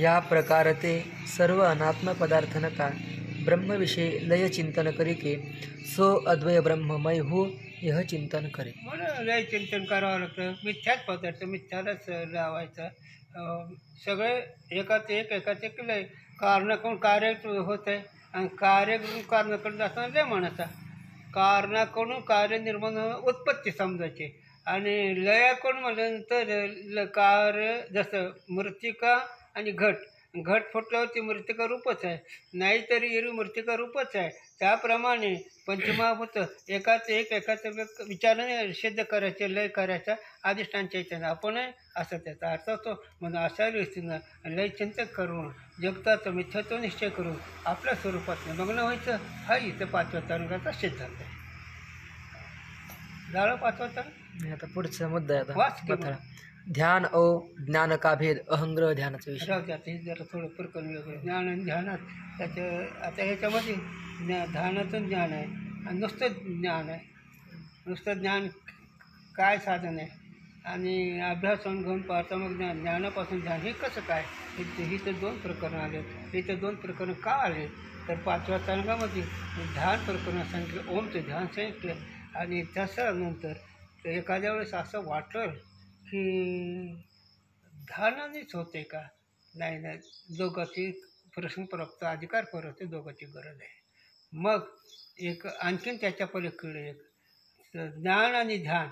या प्रकारते सर्व अनात्म पदार्थन का ब्रह्म विषय लय चिंतन करी के सो अद्वय ब्रह्ममय हो यह चिंतन करे. म्हणून लय चिंतन करावं लागतं. मिथ्याच पदार्थ मिथ्यालाच लावायचं. सगळे एकाच एक लय कारणाकडून कार्य होत आहे आणि कार्यकडून कारणाकडून जाताना लय म्हणायचा. कारणाकडून कार्य निर्माण उत्पत्ती समजायची आणि लयाकडून म्हटल्यानंतर कार्य जसं मृत्तिका आणि घट फुटल्यावरती मृत्तिका रूपच आहे, नाहीतरी एरवी मृत्तिका रूपच आहे. त्याप्रमाणे पंचमहाभूत एकाच एक विचाराने सिद्ध करायचे, लय करायचा अधिष्ठान चैतन्य आपण आहे असं त्याचा अर्थ होतो. म्हणून अशा दृष्टीनं लय चिंतन करून जगताचं मिथ्यात्व निश्चय करून आपल्या स्वरूपात मग्न व्हायचं. हा इथं पाचव्या तरंगाचा सिद्धांत आहे. झालं पाचवा तरंग. आता पुढचा मुद्दा आहे वाच आता. ध्यान और ज्ञान का भेद अहंग्रह ध्यानाचा विषय. राहू द्या, हे जरा थोडं प्रकरण वेगळं. ज्ञान आणि ध्यानात त्याचं आता ह्याच्यामध्ये ध्यानातून ज्ञान आहे आणि नुसतं ज्ञान आहे. नुसतं ज्ञान काय साधन आहे आणि अभ्यास अनुभवून पाहता मग ज्ञानापासून ध्यान हे कसं काय. ही तर 2 प्रकरणं आलेत. इथं 2 प्रकरणं का आले तर 5व्या चांगामध्ये ध्यान प्रकरण सांगितलं, ओमचं ध्यान सांगितलं. आणि त्याच्यानंतर एखाद्या वेळेस असं वाटलं की ध्यानानेच होते का. नाही, दोघांची प्रश्नप्राप्त अधिकार परत दोघांची गरज आहे. मग एक आणखीन त्याच्या पलीकडे एक ज्ञान आणि ध्यान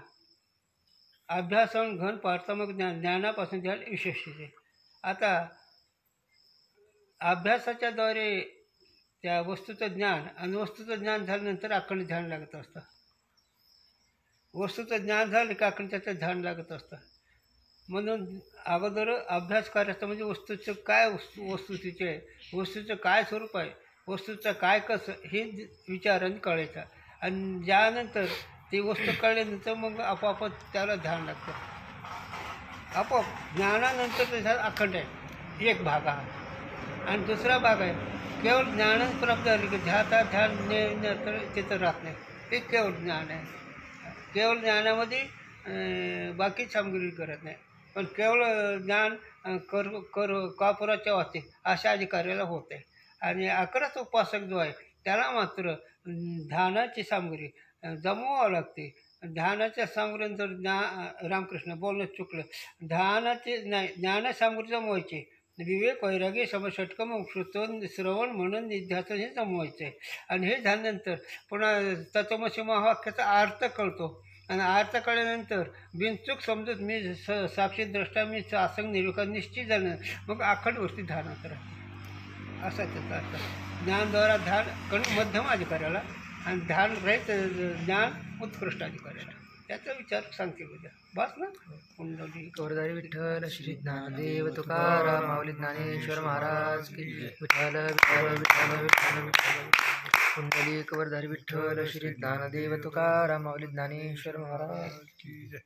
अभ्यास आणि घन पाहता मग ज्ञानापासून ध्यान विशेष आहे. आता अभ्यासाच्याद्वारे त्या वस्तूचं ज्ञान आणि वस्तूचं ज्ञान झाल्यानंतर अखंड ध्यान लागत असतं. वस्तूचं ज्ञान झालं की अखंड त्याचं ध्यान लागत असतं. म्हणून अगोदर अभ्यास करायचा म्हणजे वस्तूचं काय वस्तूचे आहे, वस्तूचं काय स्वरूप आहे, वस्तूचं काय कसं हे विचाराने कळायचं. आणि ज्यानंतर ती वस्तू कळल्यानंतर मग आपोआप त्याला ध्यान लागतं. आपोआप ज्ञानानंतर त्याचा अखंड आहे एक भाग हा. आणि दुसरा भाग आहे केवळ ज्ञान प्राप्त झाली की ध्यान तर तिथं राहत नाही. ते केवळ ज्ञान आहे. केवळ ज्ञानामध्ये बाकी सामग्री करत नाही. पण केवळ ज्ञान कापुराच्या वाचते अशा अधिकाऱ्याला होते. आणि अकराच उपासक जो आहे त्याला मात्र ध्यानाची सामग्री जमवावं लागते. ध्यानाच्या सामग्रीनंतर रामकृष्ण बोलणं चुकलं. ध्यानाचे नाही, ज्ञान सामग्री जमवायचे. विवेक वैराग्य समषटकम मोक्षत्व श्रवण म्हणून निध्यासन हे जमवायचं आहे. आणि हे झाल्यानंतर पुन्हा तत्वमसी महावाक्याचा अर्थ कळतो. आणि अर्थ कळल्यानंतर बिनचूक समजत मी साक्षी द्रष्टा मी आसंग निरूपण निश्चित झालं. मग अखंड वस्ती ध्यानात राहते असा त्याचा अर्थ. ज्ञानद्वारा ध्यान मध्यम अधिकाऱ्याला आणि ध्यान रहित ज्ञान उत्कृष्ट अधिकाऱ्याला. त्याचा विचार सांगते उद्या बस ना. कुंडली गौरधारी विठ्ठल श्री ज्ञानदेव तुकाराम माऊली ज्ञानेश्वर महाराज की. विठ्ठल विठ्ठल विठ्ठल विठ्ठल विठ्ठल. कुंडली गौरधारी विठ्ठल श्री ज्ञानदेव तुकाराम माऊली ज्ञानेश्वर महाराज की.